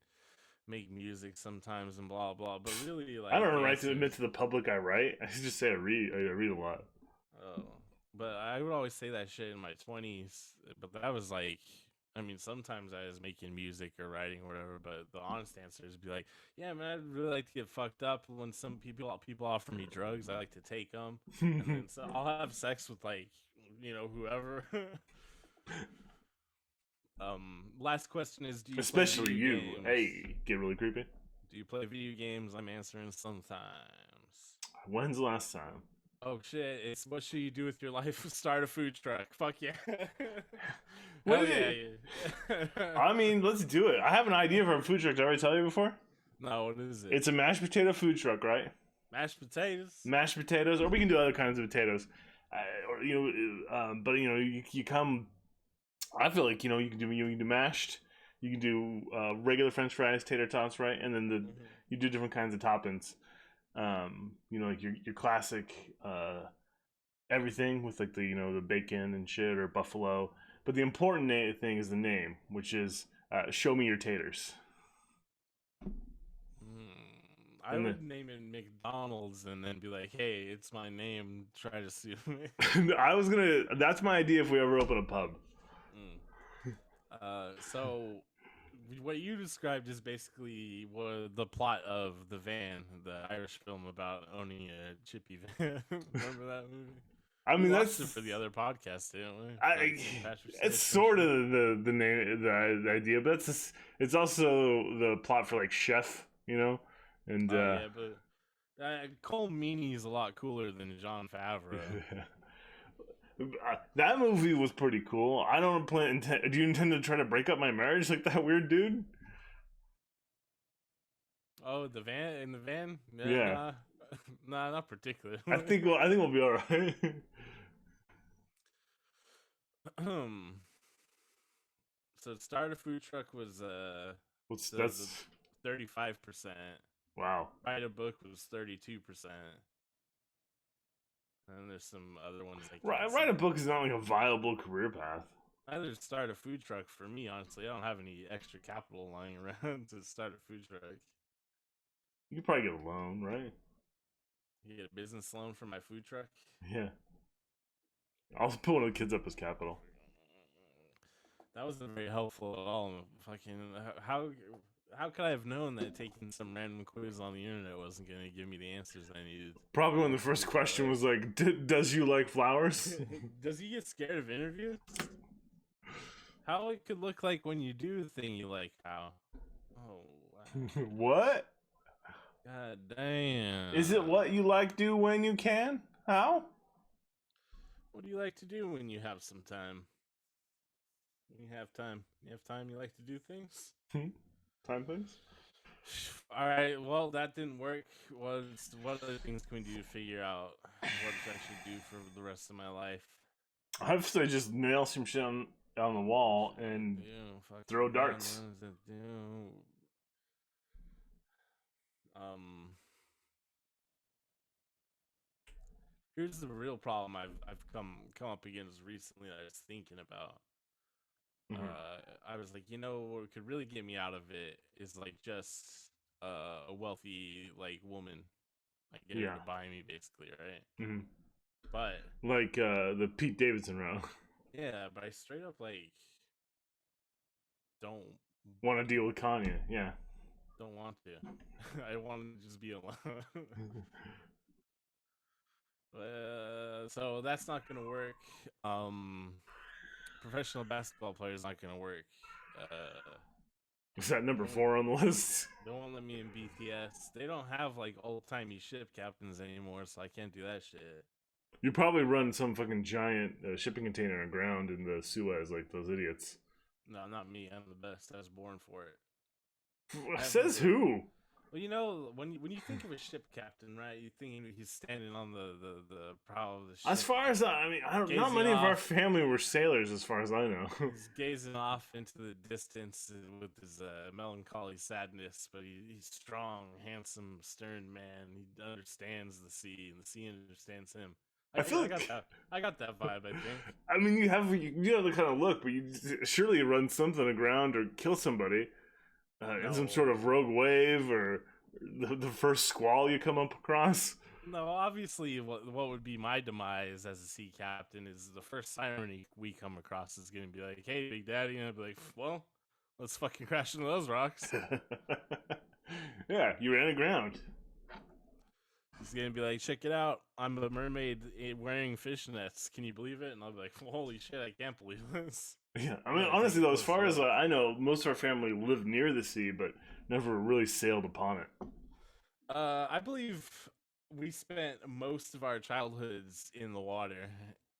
make music sometimes, and blah blah." But really, I like don't the write to answer admit is, to the public I write. I just say I read. I read a lot. oh, but I would always say that shit in my 20s. But that was like, I mean, sometimes I was making music or writing or whatever. But the honest answer is be like, yeah, man, I'd really like to get fucked up. When some people offer me drugs, I like to take them, and then so I'll have sex with like, whoever. Last question is, do you play Especially video you. games? Hey, get really creepy. Do you play video games? I'm answering sometimes. When's the last time? Oh shit, it's what should you do with your life? Start a food truck. Fuck yeah. What Hell is yeah. it? I mean, let's do it. I have an idea for a food truck. Did I already tell you before? No, what is it? It's a mashed potato food truck, right? Mashed potatoes. Mashed potatoes, or we can do other kinds of potatoes. But you come. I feel like you can do mashed. You can do regular French fries, tater tots, right? And then you do different kinds of toppings. Like your classic everything with like the bacon and shit or buffalo. But the important thing is the name, which is show me your taters. I And would name it McDonald's and then be like, "Hey, it's my name. Try to sue me." I was gonna. That's my idea if we ever open a pub. So what you described is basically the plot of The Van, the Irish film about owning a chippy van. Remember that movie? I mean, we that's watched it for the other podcast, didn't we? I. St. Patrick's It's Day sort special. of the name, the idea, but it's also the plot for like Chef, and Oh yeah, but Cole Meany is a lot cooler than John Favreau. That movie was pretty cool. I don't plan. Do you intend to try to break up my marriage like that weird dude? Oh, the van in the van? Yeah, Nah, nah, not particularly. I think we'll be all right. So start a food truck was What's the that's 35%. wow. Write a book was 32%. And there's some other ones I can't Write a say. book is not like a viable career path. Either start a food truck for me, honestly. I don't have any extra capital lying around to start a food truck. You could probably get a loan, right? You get a business loan for my food truck? Yeah. I'll put one of the kids up as capital. That wasn't very helpful at all. Fucking how could I have known that taking some random quiz on the internet wasn't gonna give me the answers I needed? Probably when the first question was like, "Does you like flowers?" Does he get scared of interviews? How it could look like when you do the thing you like? How? Oh wow. What? God damn. Is it what you like do when you can? How? What do you like to do when you have some time? When you have time. You have time you like to do things? Time things? All right, well, that didn't work. What other things can we do to figure out what I should do for the rest of my life? I've say just nail some shit on the wall and throw darts. What does it do? Here's the real problem I've come up against recently that I was thinking about. I was like, what could really get me out of it is like just a wealthy like woman, like get her to buy me basically, right? Mm-hmm. But like the Pete Davidson row. Yeah, but I straight up like don't want to deal with Kanye. Yeah, don't want to. I want to just be alone. So that's not gonna work. Professional basketball player is not gonna work. Is that number 4 on the list? They won't let me in BTS. They don't have like old timey ship captains anymore, so I can't do that shit. You probably run some fucking giant shipping container aground in the Suez like those idiots. No, not me. I'm the best. I was born for it. Says who? Well, when you think of a ship captain, right? You think he's standing on the prow of the ship. As far as not many of our family were sailors, as far as I know. He's gazing off into the distance with his melancholy sadness, but he's strong, handsome, stern man. He understands the sea, and the sea understands him. I got that vibe. I think. I mean, you have the kind of look, but you surely run something aground or kill somebody. In some sort of rogue wave or the first squall you come up across. No, obviously, what would be my demise as a sea captain is the first siren we come across is going to be like, "Hey, Big Daddy," and I'd be like, "Well, let's fucking crash into those rocks." Yeah, you ran aground. He's going to be like, "Check it out, I'm a mermaid wearing fishnets. Can you believe it?" And I'll be like, "Holy shit, I can't believe this." Yeah, I mean, honestly, though, as far as I know, most of our family lived near the sea, but never really sailed upon it. I believe we spent most of our childhoods in the water,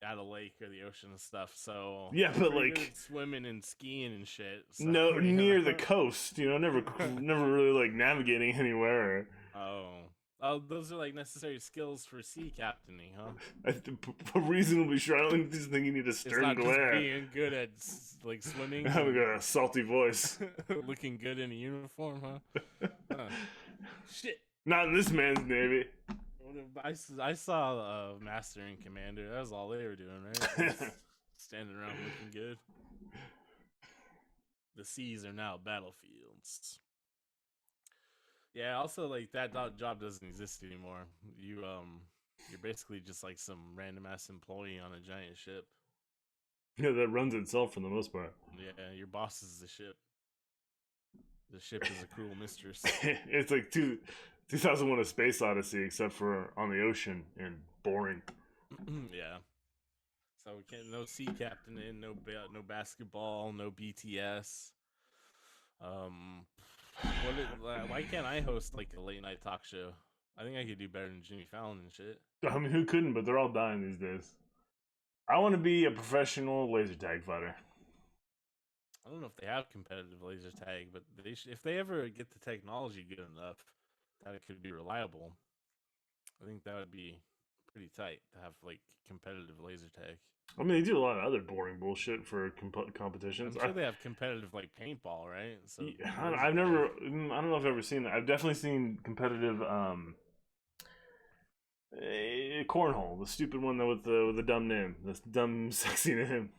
at a lake or the ocean and stuff. So yeah, but like swimming and skiing and shit. So, no, near the coast, never really like navigating anywhere. Oh, those are like necessary skills for sea captaining, huh? I'm reasonably sure. I don't just think you need a stern glare. Being good at like swimming, having a salty voice, looking good in a uniform, huh? Shit. Not in this man's navy. I saw Master and Commander. That was all they were doing, right? Standing around looking good. The seas are now battlefields. Yeah, also like that job doesn't exist anymore. You're basically just like some random ass employee on a giant ship. Yeah, that runs itself for the most part. Yeah, your boss is the ship. The ship is a cruel mistress. It's like 2001: A Space Odyssey, except for on the ocean and boring. Yeah. So we can't no sea captaining, no basketball, no BTS. Why can't I host like a late night talk show? I think I could do better than Jimmy Fallon and shit. I mean, who couldn't? But they're all dying these days. I want to be a professional laser tag fighter. I don't know if they have competitive laser tag, but if they ever get the technology good enough that it could be reliable, I think that would be pretty tight to have like competitive laser tag. I mean, they do a lot of other boring bullshit for competitions. I'm sure they have competitive like paintball, right? So yeah, I don't know if I've ever seen that. I've definitely seen competitive cornhole, the stupid one with the dumb name, the dumb sexy name.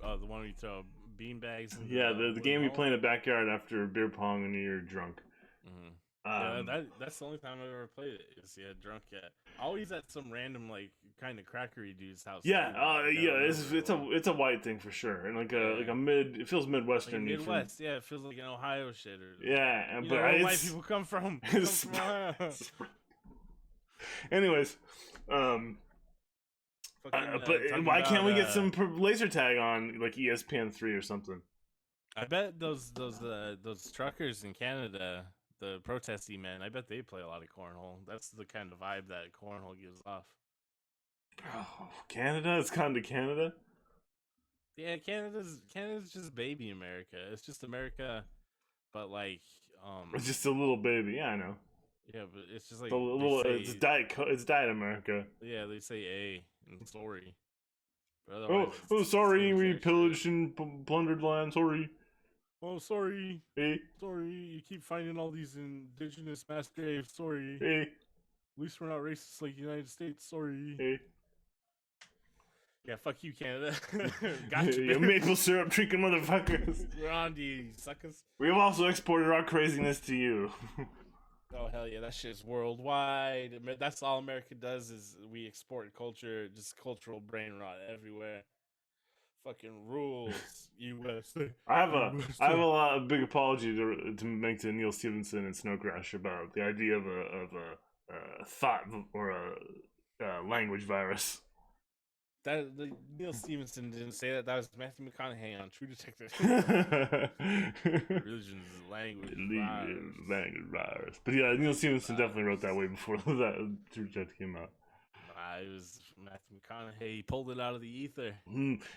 Oh, the one where you throw beanbags. Yeah, the game you play in the backyard after beer pong and you're drunk. Mm-hmm. Yeah, that's the only time I've ever played it. Is drunk yet. Always at some random like kind of crackery dude's house. Yeah, it's a white thing for sure, and like a mid. It feels midwestern. Like Midwest, yeah, it feels like an Ohio shit. Or, yeah, but where white people come from. Anyways, but why can't we get some laser tag on like ESPN3 or something? I bet those truckers in Canada, the protesty men, I bet they play a lot of cornhole. That's the kind of vibe that cornhole gives off. Oh, Canada? It's gone to Canada? Yeah, Canada's just baby America. It's just America, but like it's just a little baby. Yeah, I know. Yeah, but it's just like it's diet America. Yeah, they say A and sorry. Sorry, we pillaged and plundered land. Sorry. Oh, sorry. Hey. Sorry, you keep finding all these indigenous mass graves. Sorry. Hey. At least we're not racist like the United States. Sorry. Hey. Yeah, fuck you, Canada. Gotcha. You maple syrup drinking motherfuckers. We're on to you, suckers. We have also exported our craziness to you. Oh, hell yeah, that shit's worldwide. That's all America does is we export culture, just cultural brain rot everywhere. Fucking rules, USA. I have a big apology to make to Neil Stephenson and Snow Crash about the idea of a thought or a language virus. Neil Stephenson didn't say that. That was Matthew McConaughey on True Detective. Religion's language virus. But yeah, Neil Stephenson definitely wrote that way before that True Detective came out. It was Matthew McConaughey. He pulled it out of the ether.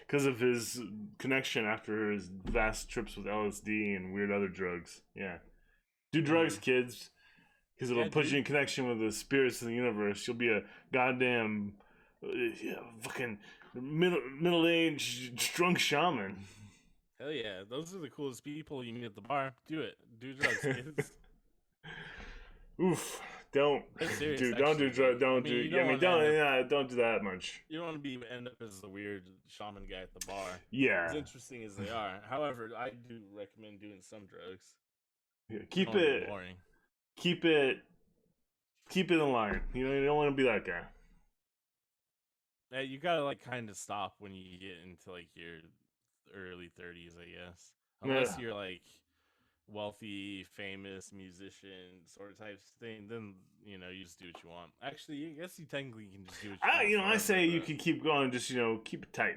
Because of his connection after his vast trips with LSD and weird other drugs. Yeah. Do drugs, kids. because it'll put you in connection with the spirits of the universe. You'll be a goddamn fucking middle-aged drunk shaman. Hell yeah, those are the coolest people you meet at the bar. Do it. Do drugs, kids. Oof. Don't, serious, dude. Don't do drugs. Don't do. You don't don't do that much. You don't want to be end up as the weird shaman guy at the bar. Yeah. As interesting as they are. However, I do recommend doing some drugs. Yeah, keep it boring. Keep it in line. You don't want to be that guy. Yeah, you gotta like kind of stop when you get into like your early 30s, I guess. Unless you're like wealthy, famous musician sort of type thing, then you just do what you want. Actually, I guess you technically can just do what you want. I say you can keep going, just keep it tight.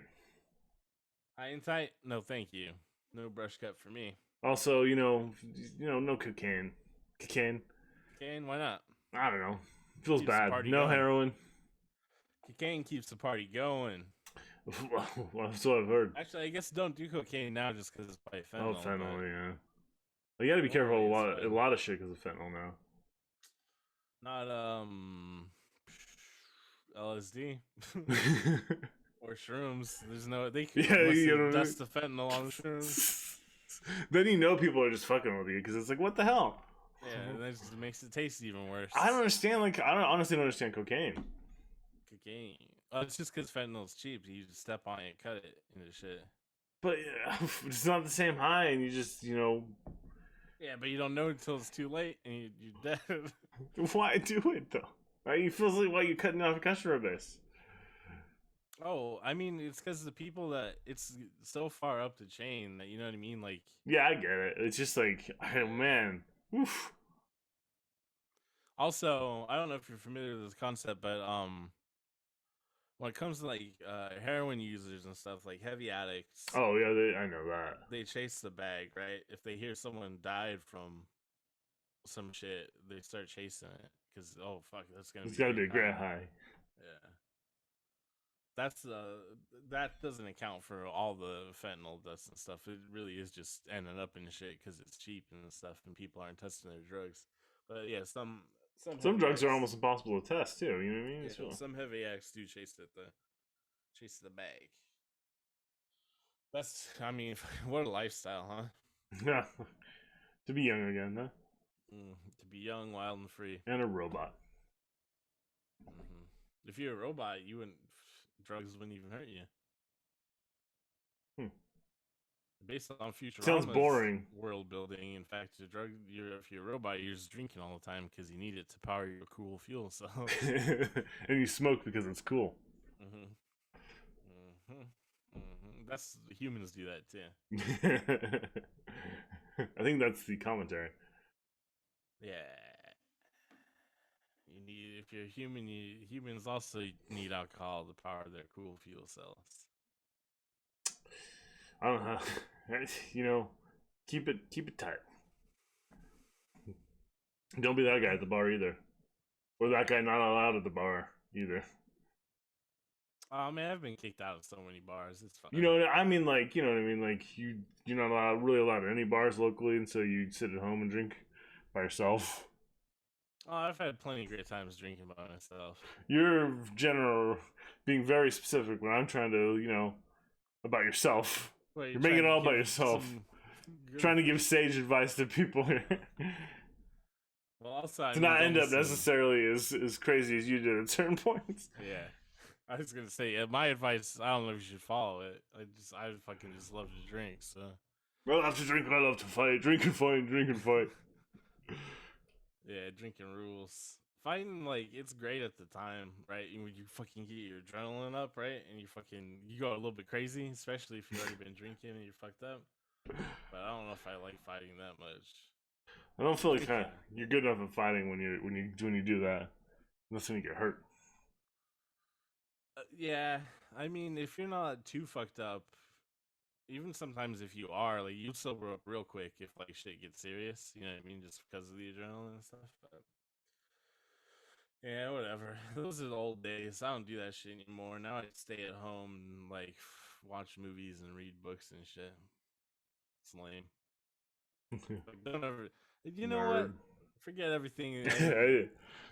I ain't tight. No, thank you. No brush cut for me. Also, no cocaine. Cocaine? Why not? I don't know. Feels bad. No heroin. Cocaine keeps the party going. Well, that's what I've heard. Actually, I guess don't do cocaine now just because it's by fentanyl. Oh, fentanyl, yeah. You gotta be careful a lot of shit because of fentanyl now. Not LSD or shrooms. There's no they could dust the fentanyl on the shrooms. Then people are just fucking with you because it's like, what the hell? Yeah, that just makes it taste even worse. I don't understand. I honestly don't understand cocaine. Cocaine. It's just because fentanyl's cheap. You just step on it, cut it into shit. But it's not the same high, and you just Yeah, but you don't know until it's too late, and you're dead. Why do it though? Right? You feel like why you cutting off a customer base. Oh, I mean, it's because the people that it's so far up the chain that you know what I mean. Like, yeah, I get it. It's just like, oh man, oof. Also, I don't know if you're familiar with this concept, but when it comes to like heroin users and stuff, like heavy addicts. Oh yeah, I know that. They chase the bag, right? If they hear someone died from some shit, they start chasing it because fuck, it's gotta be a great high. Yeah. That's that doesn't account for all the fentanyl dust and stuff. It really is just ending up in shit because it's cheap and stuff, and people aren't testing their drugs. But yeah, some drugs are almost impossible to test too. You know what I mean? Yeah, some heavy acts do chase the bag. That's, I mean, what a lifestyle, huh? Yeah, to be young again, huh? To be young, wild, and free, and a robot. Mm-hmm. If you're a robot, drugs wouldn't even hurt you. Based on Futurama's sounds boring world building. In fact, if you're a robot, you're just drinking all the time because you need it to power your cool fuel cells. And you smoke because it's cool. That's humans do that too. I think that's the commentary. Yeah. If you're a human, humans also need alcohol to power their cool fuel cells. I don't know. Keep it tight. Don't be that guy at the bar either, or that guy not allowed at the bar either. Oh man, I've been kicked out of so many bars. It's fun. I mean, like, you know what I mean? Like, you're not really allowed at any bars locally, and so you sit at home and drink by yourself. Oh, I've had plenty of great times drinking by myself. You're being very specific when I'm trying to, about yourself. You're making it all by yourself. Trying to give sage advice to people here. Well, also, to not end up necessarily as crazy as you did at certain points. Yeah. I was gonna say, my advice, I don't know if you should follow it. I fucking just love to drink, so. I love to drink, I love to fight. Drink and fight, drink and fight. Yeah, drinking rules. Fighting, like, it's great at the time, right? When you fucking get your adrenaline up, right? And you go a little bit crazy, especially if you've already been drinking and you're fucked up. But I don't know if I like fighting that much. I don't feel like you're good enough at fighting when you do that. Unless when you get hurt. Yeah, I mean, if you're not too fucked up, even sometimes if you are, like, you sober up real quick if, like, shit gets serious, you know what I mean, just because of the adrenaline and stuff, but yeah, whatever. Those are the old days. I don't do that shit anymore. Now I stay at home and, like, watch movies and read books and shit. It's lame. Like, don't ever... You know what? Forget everything.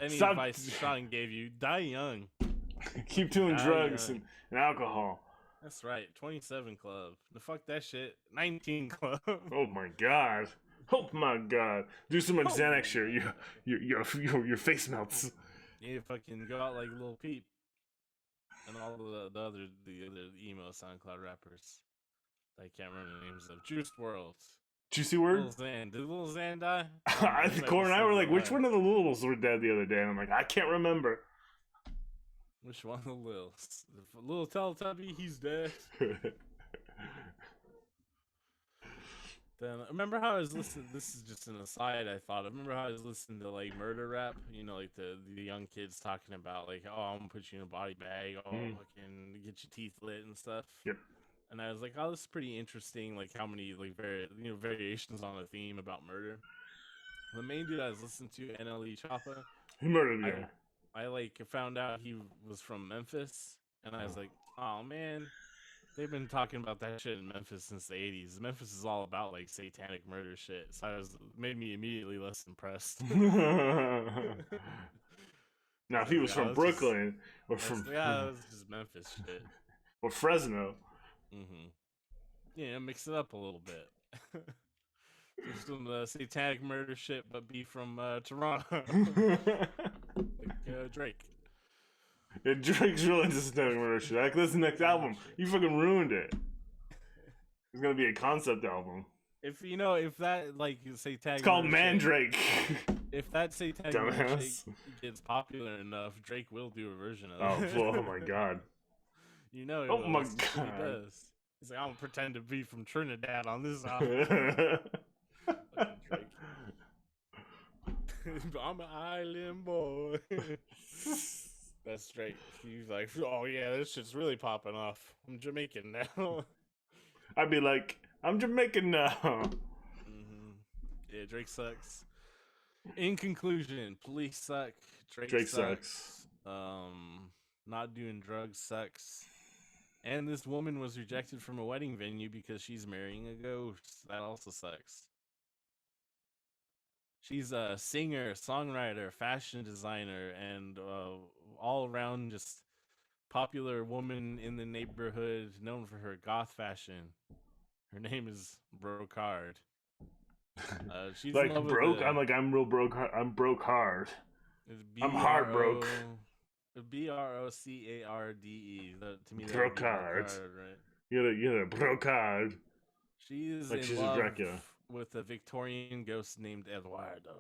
Any Stop. advice Sean gave you. Die young. Keep doing drugs and alcohol. That's right. 27 club. Fuck that shit. 19 club. Oh my god. Oh my god. Do some Xanax shit. Your face melts. You fucking go out like Lil Peep. And all the other emo SoundCloud rappers. I can't remember the names of. Juice WRLD. Juicy WRLD? Lil Xan. Did Lil Xan die? Corey and I were like, which one of the Lils were dead the other day? And I'm like, I can't remember. Which one of the Lils? Lil Teletubby, he's dead. Then remember how I was listening? This is just an aside. I remember how I was listening to like murder rap. You know, like the young kids talking about like, oh, I'm gonna put you in a body bag. Oh, fucking get your teeth lit and stuff. Yep. And I was like, oh, this is pretty interesting. Like how many like variations on a theme about murder. The main dude I was listening to, NLE Choppa, he murdered me. I like found out he was from Memphis, and I was like, oh man. They've been talking about that shit in Memphis since the 80s. Memphis is all about like satanic murder shit. So made me immediately less impressed. Now, if he was from Brooklyn or from it was just Memphis shit or Fresno, yeah, mix it up a little bit. Do some satanic murder shit, but be from Toronto, like Drake. Yeah, Drake's really into satanic murder shit. Like, that's the next album. You fucking ruined it. It's gonna be a concept album. If that like satanic, it's called Mandrake. If that satanic murder shit gets popular enough, Drake will do a version of it. Oh my god. You know. Oh my god. He does. He's like, I'm gonna pretend to be from Trinidad on this album. Drake. I'm an island boy. That's straight. He's like, oh yeah, this shit's really popping off. I'm Jamaican now. I'd be like, I'm Jamaican now. Yeah, Drake sucks. In conclusion, police suck. Drake sucks. Not doing drugs sucks. And this woman was rejected from a wedding venue because she's marrying a ghost. That also sucks. She's a singer, songwriter, fashion designer, and all-around just popular woman in the neighborhood known for her goth fashion. Her name is Brocard. She's like broke? I'm real broke. I'm broke hard. I'm hard broke. Brocarde. To me, Brocard. Right? You're a Brocard. She is like in she's love a Dracula with a Victorian ghost named Eduardo.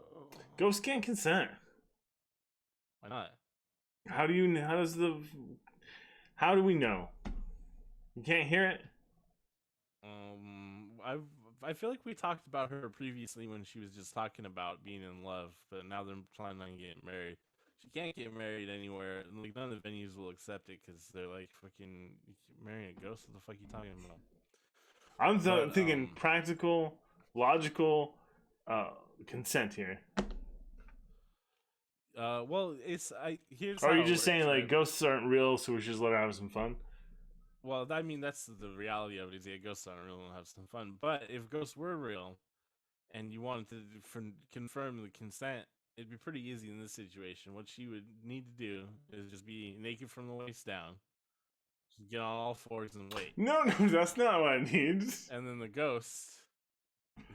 Ghosts can't consent. Why not? How do we know? You can't hear it? I feel like we talked about her previously when she was just talking about being in love, but now they're planning on getting married. She can't get married anywhere, and like none of the venues will accept it because they're like, fucking marrying a ghost. What the fuck are you talking about? I'm thinking practical, logical consent here. Well, here's. Or are you just saying like ghosts aren't real, so we should just let her have some fun? Well, I mean that's the reality of it. Is ghosts aren't real and have some fun. But if ghosts were real, and you wanted to confirm the consent, it'd be pretty easy in this situation. What she would need to do is just be naked from the waist down, just get on all fours and wait. No, that's not what I need. And then the ghost.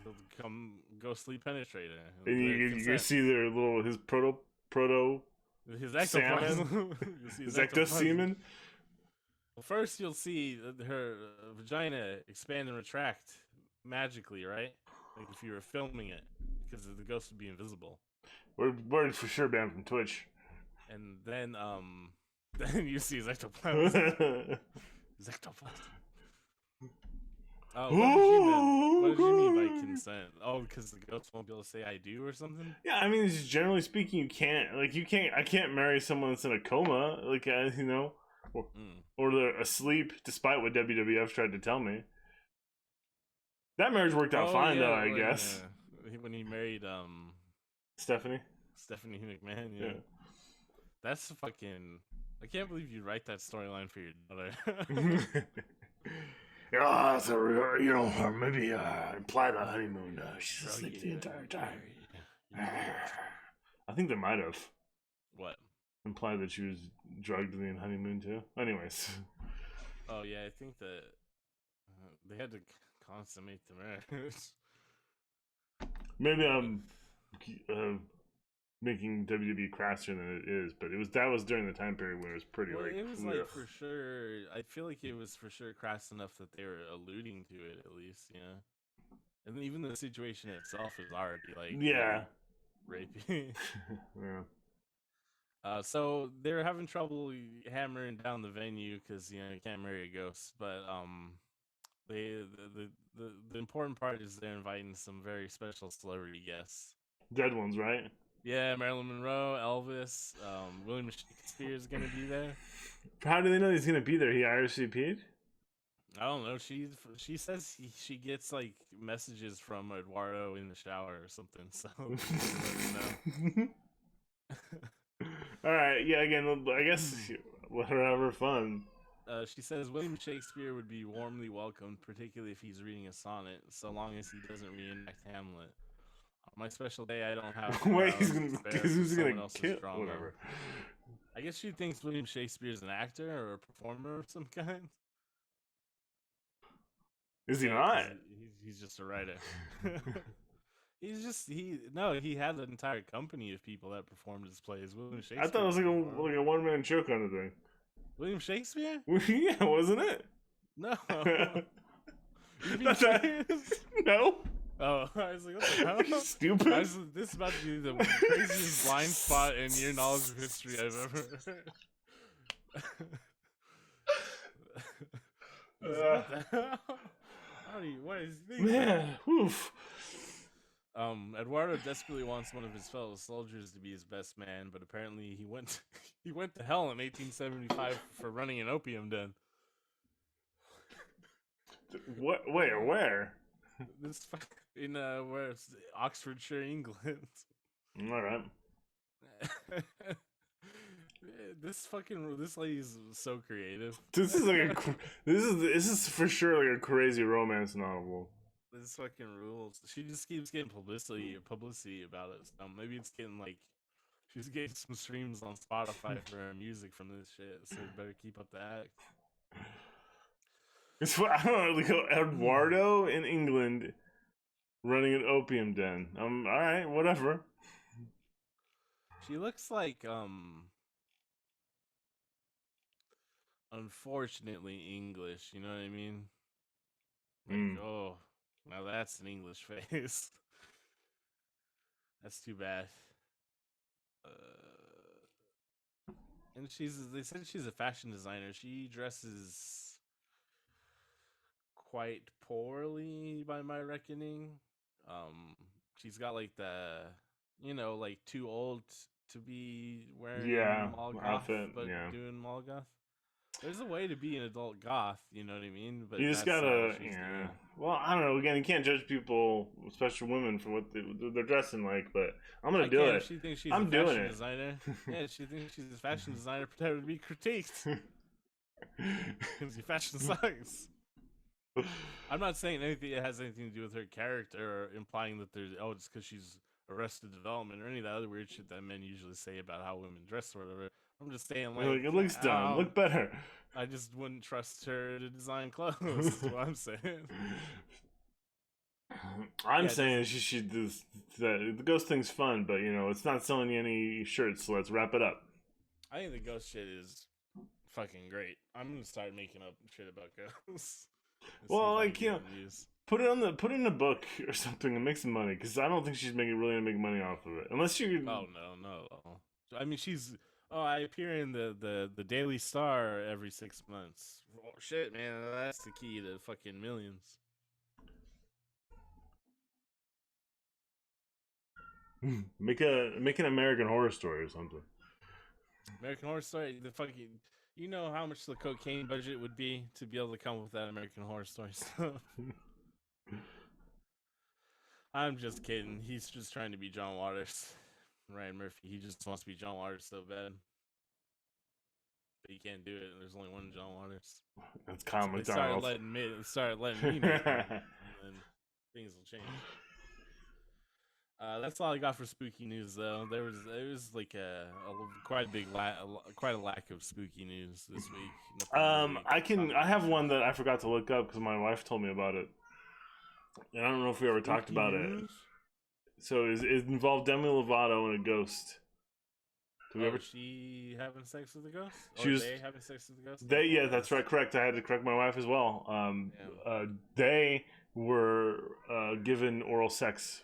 He'll become ghostly penetrator. And you see his proto his ectoplasm. His ectosemen. Well, first you'll see her vagina expand and retract magically, right? Like if you were filming it, because the ghost would be invisible. We're for sure banned from Twitch. And then you see his ectoplasm. His ectoplasm. Oh, what did you mean by consent? Oh, because the ghost won't be able to say I do or something? Yeah, I mean, just generally speaking, I can't marry someone that's in a coma, like, or they're asleep, despite what WWF tried to tell me. That marriage worked out fine, though, I guess. When he married, Stephanie McMahon, yeah. That's fucking... I can't believe you write that storyline for your daughter. Or maybe imply the honeymoon. She's asleep the entire time. I think they might have. What? Implied that she was drugged to the honeymoon too. Anyways. Oh yeah, I think that they had to consummate the marriage. Maybe I'm making WWE crasser than it is, but that was during the time period when it was pretty like. It was like for sure. I feel like it was for sure crass enough that they were alluding to it at least, yeah. And even the situation itself is already like rapey. Yeah. So they were having trouble hammering down the venue because you can't marry a ghost, but the important part is they're inviting some very special celebrity guests. Dead ones, right? Yeah, Marilyn Monroe, Elvis, William Shakespeare is gonna be there. How do they know he's gonna be there? He RSVP'd? I don't know. She says she gets like messages from Eduardo in the shower or something. So know. All right, yeah. Again, I guess let her have her fun. She says William Shakespeare would be warmly welcomed, particularly if he's reading a sonnet, so long as he doesn't reenact Hamlet. On my special day, I don't have. Wait, who's gonna kill? Whatever. I guess she thinks William Shakespeare is an actor or a performer of some kind. Is he not? He's just a writer. He had an entire company of people that performed his plays. William Shakespeare. I thought it was like a one-man show kind of thing. William Shakespeare? Yeah, wasn't it? No. No. Oh, I was like, what the hell? You stupid. This is about to be the craziest blind spot in your knowledge of history I've ever heard. What the hell? What is he thinking? Man, oof. Eduardo desperately wants one of his fellow soldiers to be his best man, but apparently he went to hell in 1875 for running an opium den. What? Where? This in where it's Oxfordshire, England. All right. This lady's so creative. This is like this is for sure like a crazy romance novel. This fucking rules. She just keeps getting publicity about it. So maybe it's getting like she's getting some streams on Spotify for her music from this shit. So you better keep up the act. It's I don't know, like Eduardo in England running an opium den. All right, whatever. She looks like unfortunately English, you know what I mean? Like, oh, now that's an English face. That's too bad. And they said she's a fashion designer. She dresses quite poorly by my reckoning. She's got like like too old to be wearing mall goth, outfit, but doing mall goth. There's a way to be an adult goth, you know what I mean? But you just gotta, Well, I don't know. Again, you can't judge people, especially women, for what they're dressing like. But I'm gonna do it. She thinks she's a fashion designer. Yeah, she thinks she's a fashion designer, pretending to be critiqued. Because your fashion sucks. I'm not saying anything that has anything to do with her character or implying that it's because she's Arrested Development or any of that other weird shit that men usually say about how women dress or whatever. I'm just saying, like, it looks dumb. Look better. I just wouldn't trust her to design clothes. Is what I'm saying. I'm saying she does the ghost thing's fun, but it's not selling you any shirts. So let's wrap it up. I think the ghost shit is fucking great. I'm gonna start making up shit about ghosts. Well, like put it in a book or something and make some money, because I don't think she's really gonna make money off of it unless you. Oh no. I mean, I appear in the Daily Star every 6 months. Oh, shit, man, that's the key to fucking millions. Make an American Horror Story or something. American Horror Story, you know how much the cocaine budget would be to be able to come up with that American Horror Story stuff. I'm just kidding. He's just trying to be John Waters. Ryan Murphy, he just wants to be John Waters so bad. But he can't do it. There's only one John Waters. That's Kyle McDonald. Started letting me make it, and then things will change. That's all I got for spooky news, though. It was like quite a quite a lack of spooky news this week. Nothing really. I have one that I forgot to look up because my wife told me about it, and I don't know if we ever talked about it. So it involved Demi Lovato and a ghost. She having sex with a ghost? They having sex with a ghost? Yeah, that's right. Correct. I had to correct my wife as well. They were given oral sex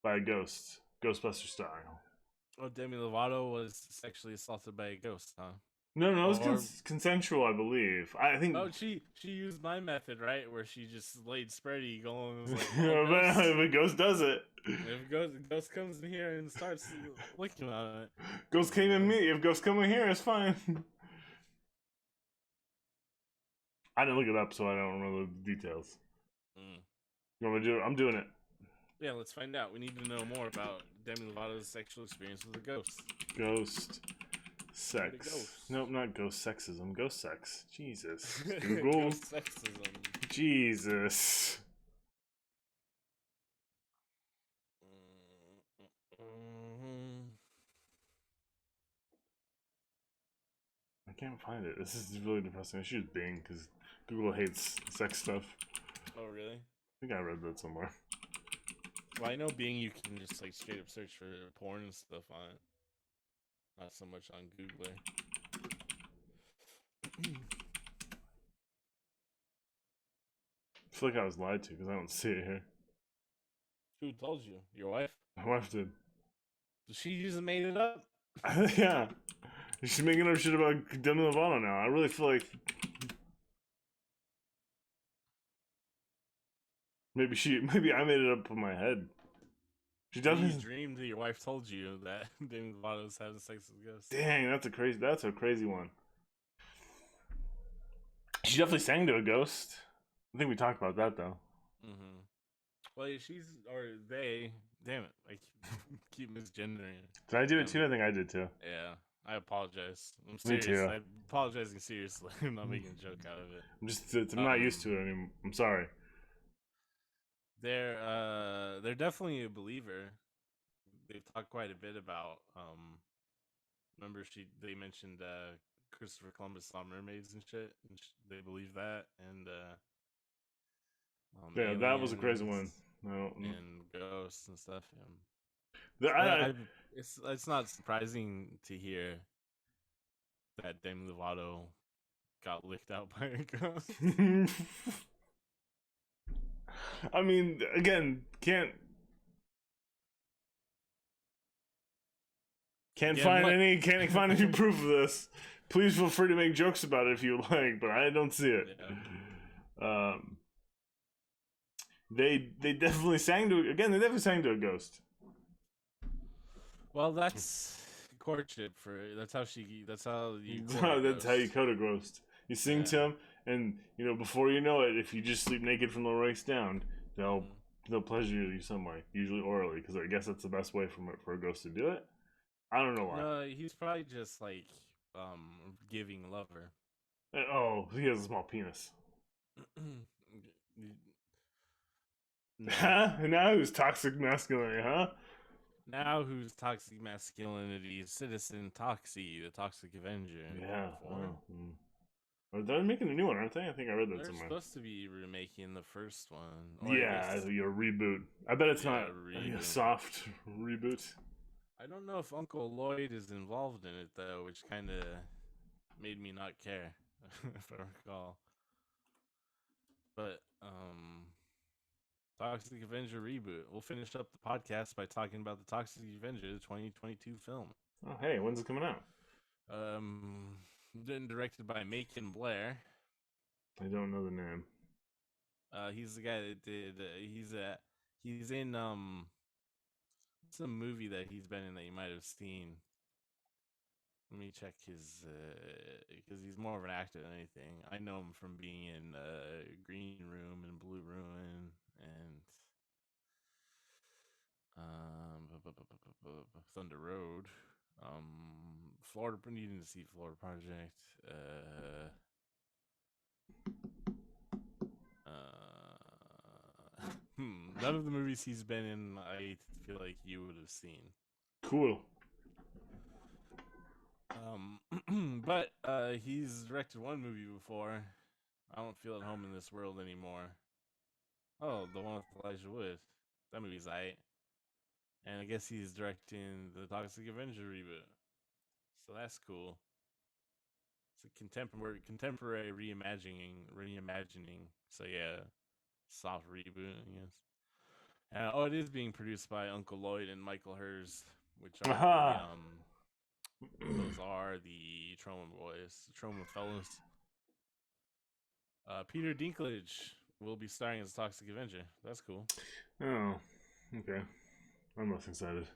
by a ghost, Ghostbuster style. Oh, Demi Lovato was sexually assaulted by a ghost, huh? No, it was consensual, I believe. I think. Oh, she used my method, right? Where she just laid spread eagle and was like, if a ghost does it. If ghost comes in here and starts licking on it. Ghost came in me. If ghost come in here, it's fine. I didn't look it up, so I don't know the details. You want me to do it? I'm doing it. Yeah, let's find out. We need to know more about Demi Lovato's sexual experience with a ghost. Ghost sex. Nope, not ghost sexism. Ghost sex. Jesus. Google. Ghost sexism. Jesus. I can't find it. This is really depressing. I should use Bing because Google hates sex stuff. Oh, really? I think I read that somewhere. Well, I know Bing, you can just like straight up search for porn and stuff on it. Not so much on Google. I feel like I was lied to because I don't see it here. Who told you? Your wife? My wife did. She just made it up? Yeah. She's making up shit about Demi Lovato now. I really feel like maybe I made it up in my head. She definitely dreamed that your wife told you that Demi Lovato was having sex with ghosts. Dang, that's a crazy one. She definitely sang to a ghost. I think we talked about that though. Mm-hmm. Well, they. Damn it! I keep misgendering. Did I do it too? I think I did too. Yeah, I apologize. I'm serious. Me too. I'm apologizing seriously. I'm not making a joke out of it. I'm not used to it anymore. I'm sorry. They're definitely a believer. They've talked quite a bit about. Remember, they mentioned Christopher Columbus saw mermaids and shit. And they believe that, and yeah, that was a crazy one. No. And ghosts and stuff. Yeah. It's not surprising to hear that Demi Lovato got licked out by a ghost. I mean, again, can't find any proof of this. Please feel free to make jokes about it if you like, but I don't see it. Yeah. They definitely sang to a ghost. Well, that's courtship that's how you code a ghost. You sing to him, and before you know it, if you just sleep naked from the waist down, they'll pleasure you some way, usually orally, because I guess that's the best way for a ghost to do it. I don't know why. No, he's probably just like giving lover. Oh, he has a small penis. Now who's toxic masculinity, huh? Now who's toxic masculinity? Citizen Toxie, the Toxic Avenger. Yeah. They're making a new one, aren't they? I think I read that somewhere. They're supposed to be remaking the first one. Your reboot. I bet it's not a soft reboot. I don't know if Uncle Lloyd is involved in it though, which kind of made me not care, if I recall. But Toxic Avenger reboot. We'll finish up the podcast by talking about the Toxic Avenger, the 2022 film. Oh, hey, when's it coming out? Written directed by Macon Blair. I don't know the name. He's the guy that did. He's in what's a movie that he's been in that you might have seen? Let me check his because he's more of an actor than anything. I know him from being in Green Room and Blue Ruin and Thunder Road. Florida. You didn't see Florida Project. None of the movies he's been in, I feel like you would have seen. Cool. But he's directed one movie before. I don't feel at home in this world anymore. Oh, the one with Elijah Wood. That movie's aight. And I guess he's directing the Toxic Avenger reboot. So that's cool. It's a contemporary reimagining. So yeah, soft reboot, I guess. It is being produced by Uncle Lloyd and Michael Hers, which are Aha. those are the Trauma boys, the Trauma fellows. Peter Dinklage will be starring as Toxic Avenger. That's cool. Oh, okay. I'm less excited.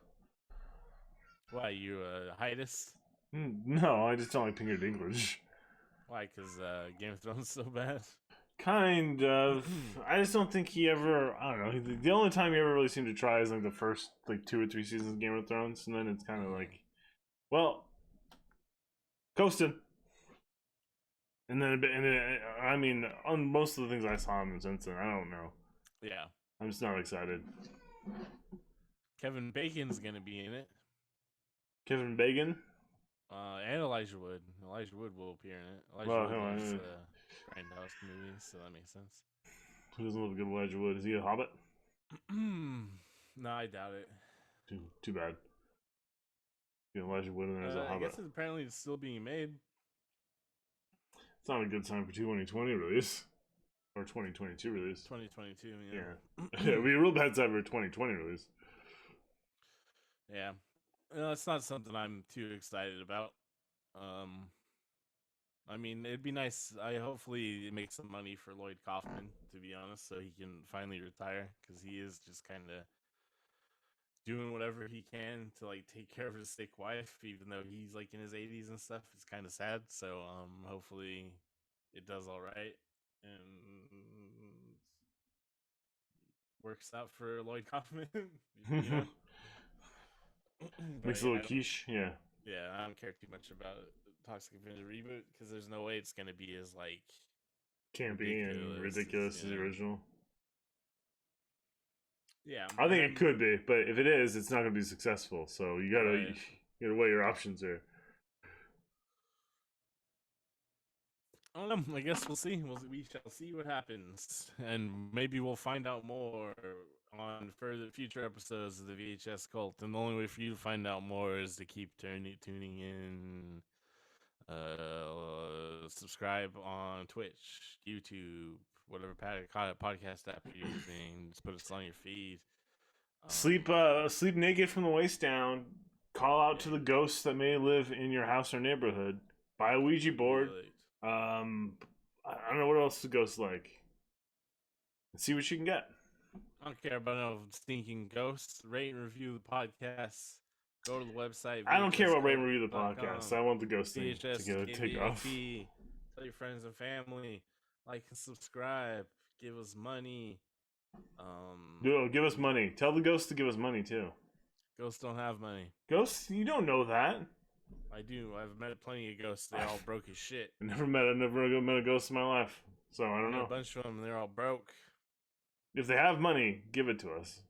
Why, you a hiatus? No, I just don't like Peter Dinklage. Why? Because Game of Thrones is so bad? Kind of. I just don't think he ever. I don't know. The only time he ever really seemed to try is like the first 2 or 3 seasons of Game of Thrones, and then it's kind of like, well, coasting. And then, I mean, on most of the things I saw him since then, I don't know. Yeah. I'm just not excited. Kevin Bacon's gonna be in it. Kevin Bacon? And Elijah Wood. Elijah Wood will appear in it. Elijah Wood is Grindhouse movie, so that makes sense. Who doesn't love a good Elijah Wood? Is he a Hobbit? No, I doubt it. Too bad. Yeah, Elijah Wood and there's a Hobbit. I guess apparently it's still being made. It's not a good time for 2020 release. Or 2022 release. 2022, yeah. Yeah, it'd be a real bad time for 2020 release. Yeah. It's not something I'm too excited about. I mean, it'd be nice. Hopefully it makes some money for Lloyd Kaufman, to be honest, so he can finally retire, because he is just kind of doing whatever he can to like take care of his sick wife, even though he's like in his 80s and stuff. It's kind of sad. So hopefully it does all right and works out for Lloyd Kaufman. You know. Makes a little quiche, yeah. Yeah, I don't care too much about Toxic Avenger reboot, because there's no way it's gonna be as like campy and ridiculous as the original. Yeah, I think it could be, but if it is, it's not gonna be successful. So you gotta weigh your options here. I guess we'll see. We shall see what happens, and maybe we'll find out more on future episodes of the VHS Cult. And the only way for you to find out more is to keep tuning in. Subscribe on Twitch, YouTube, whatever podcast app you're using. Just put us on your feed. Sleep naked from the waist down. Call out to the ghosts that may live in your house or neighborhood. Buy a Ouija board. I don't know what else the ghosts like. And see what you can get. I don't care about no stinking ghosts. Rate and review the podcast. Go to the website. I don't care about rate and review the podcast. I want the ghost thing to take off. Tell your friends and family. Like and subscribe. Give us money. Give us money. Tell the ghosts to give us money too. Ghosts don't have money. Ghosts? You don't know that. I do. I've met plenty of ghosts. They all broke as shit. I never met a ghost in my life, so I don't know. A bunch of them. They're all broke. If they have money, give it to us.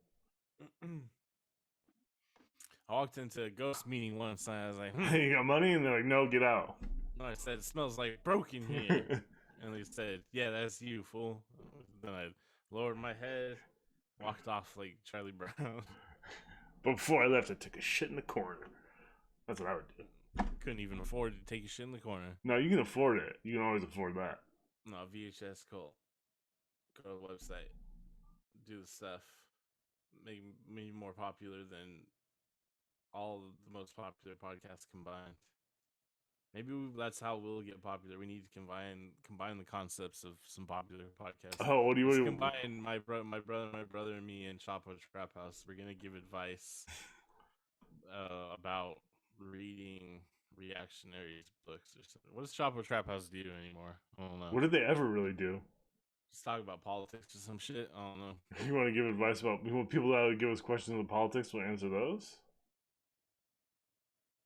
I walked into a ghost meeting once, and I was like, "You got money?" And they're like, "No, get out." No, I said, "It smells like broken here." And they said, "Yeah, that's you, fool." Then I lowered my head, walked off like Charlie Brown. But before I left, I took a shit in the corner. That's what I would do. Couldn't even afford to take a shit in the corner. No, you can afford it. You can always afford that. No, VHS Cult. Go to the website. Do the stuff. Make me more popular than all the most popular podcasts combined. Maybe that's how we'll get popular. We need to combine the concepts of some popular podcasts. Oh, what do you combine my brother and me and Chapo Trap House? We're gonna give advice about reading reactionary books or something. What does Chapo Trap House do anymore? I don't know. What did they ever really do? Just talk about politics or some shit. I don't know. You want to give advice about? You want people that give us questions of politics? We'll answer those.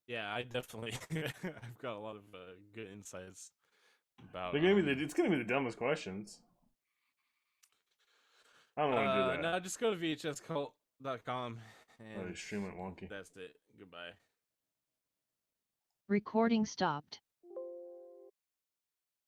Yeah, I definitely. I've got a lot of good insights about. It's gonna be the dumbest questions. I don't want to do that. No, just go to vhscult.com and stream went wonky. That's it. Goodbye. Recording stopped.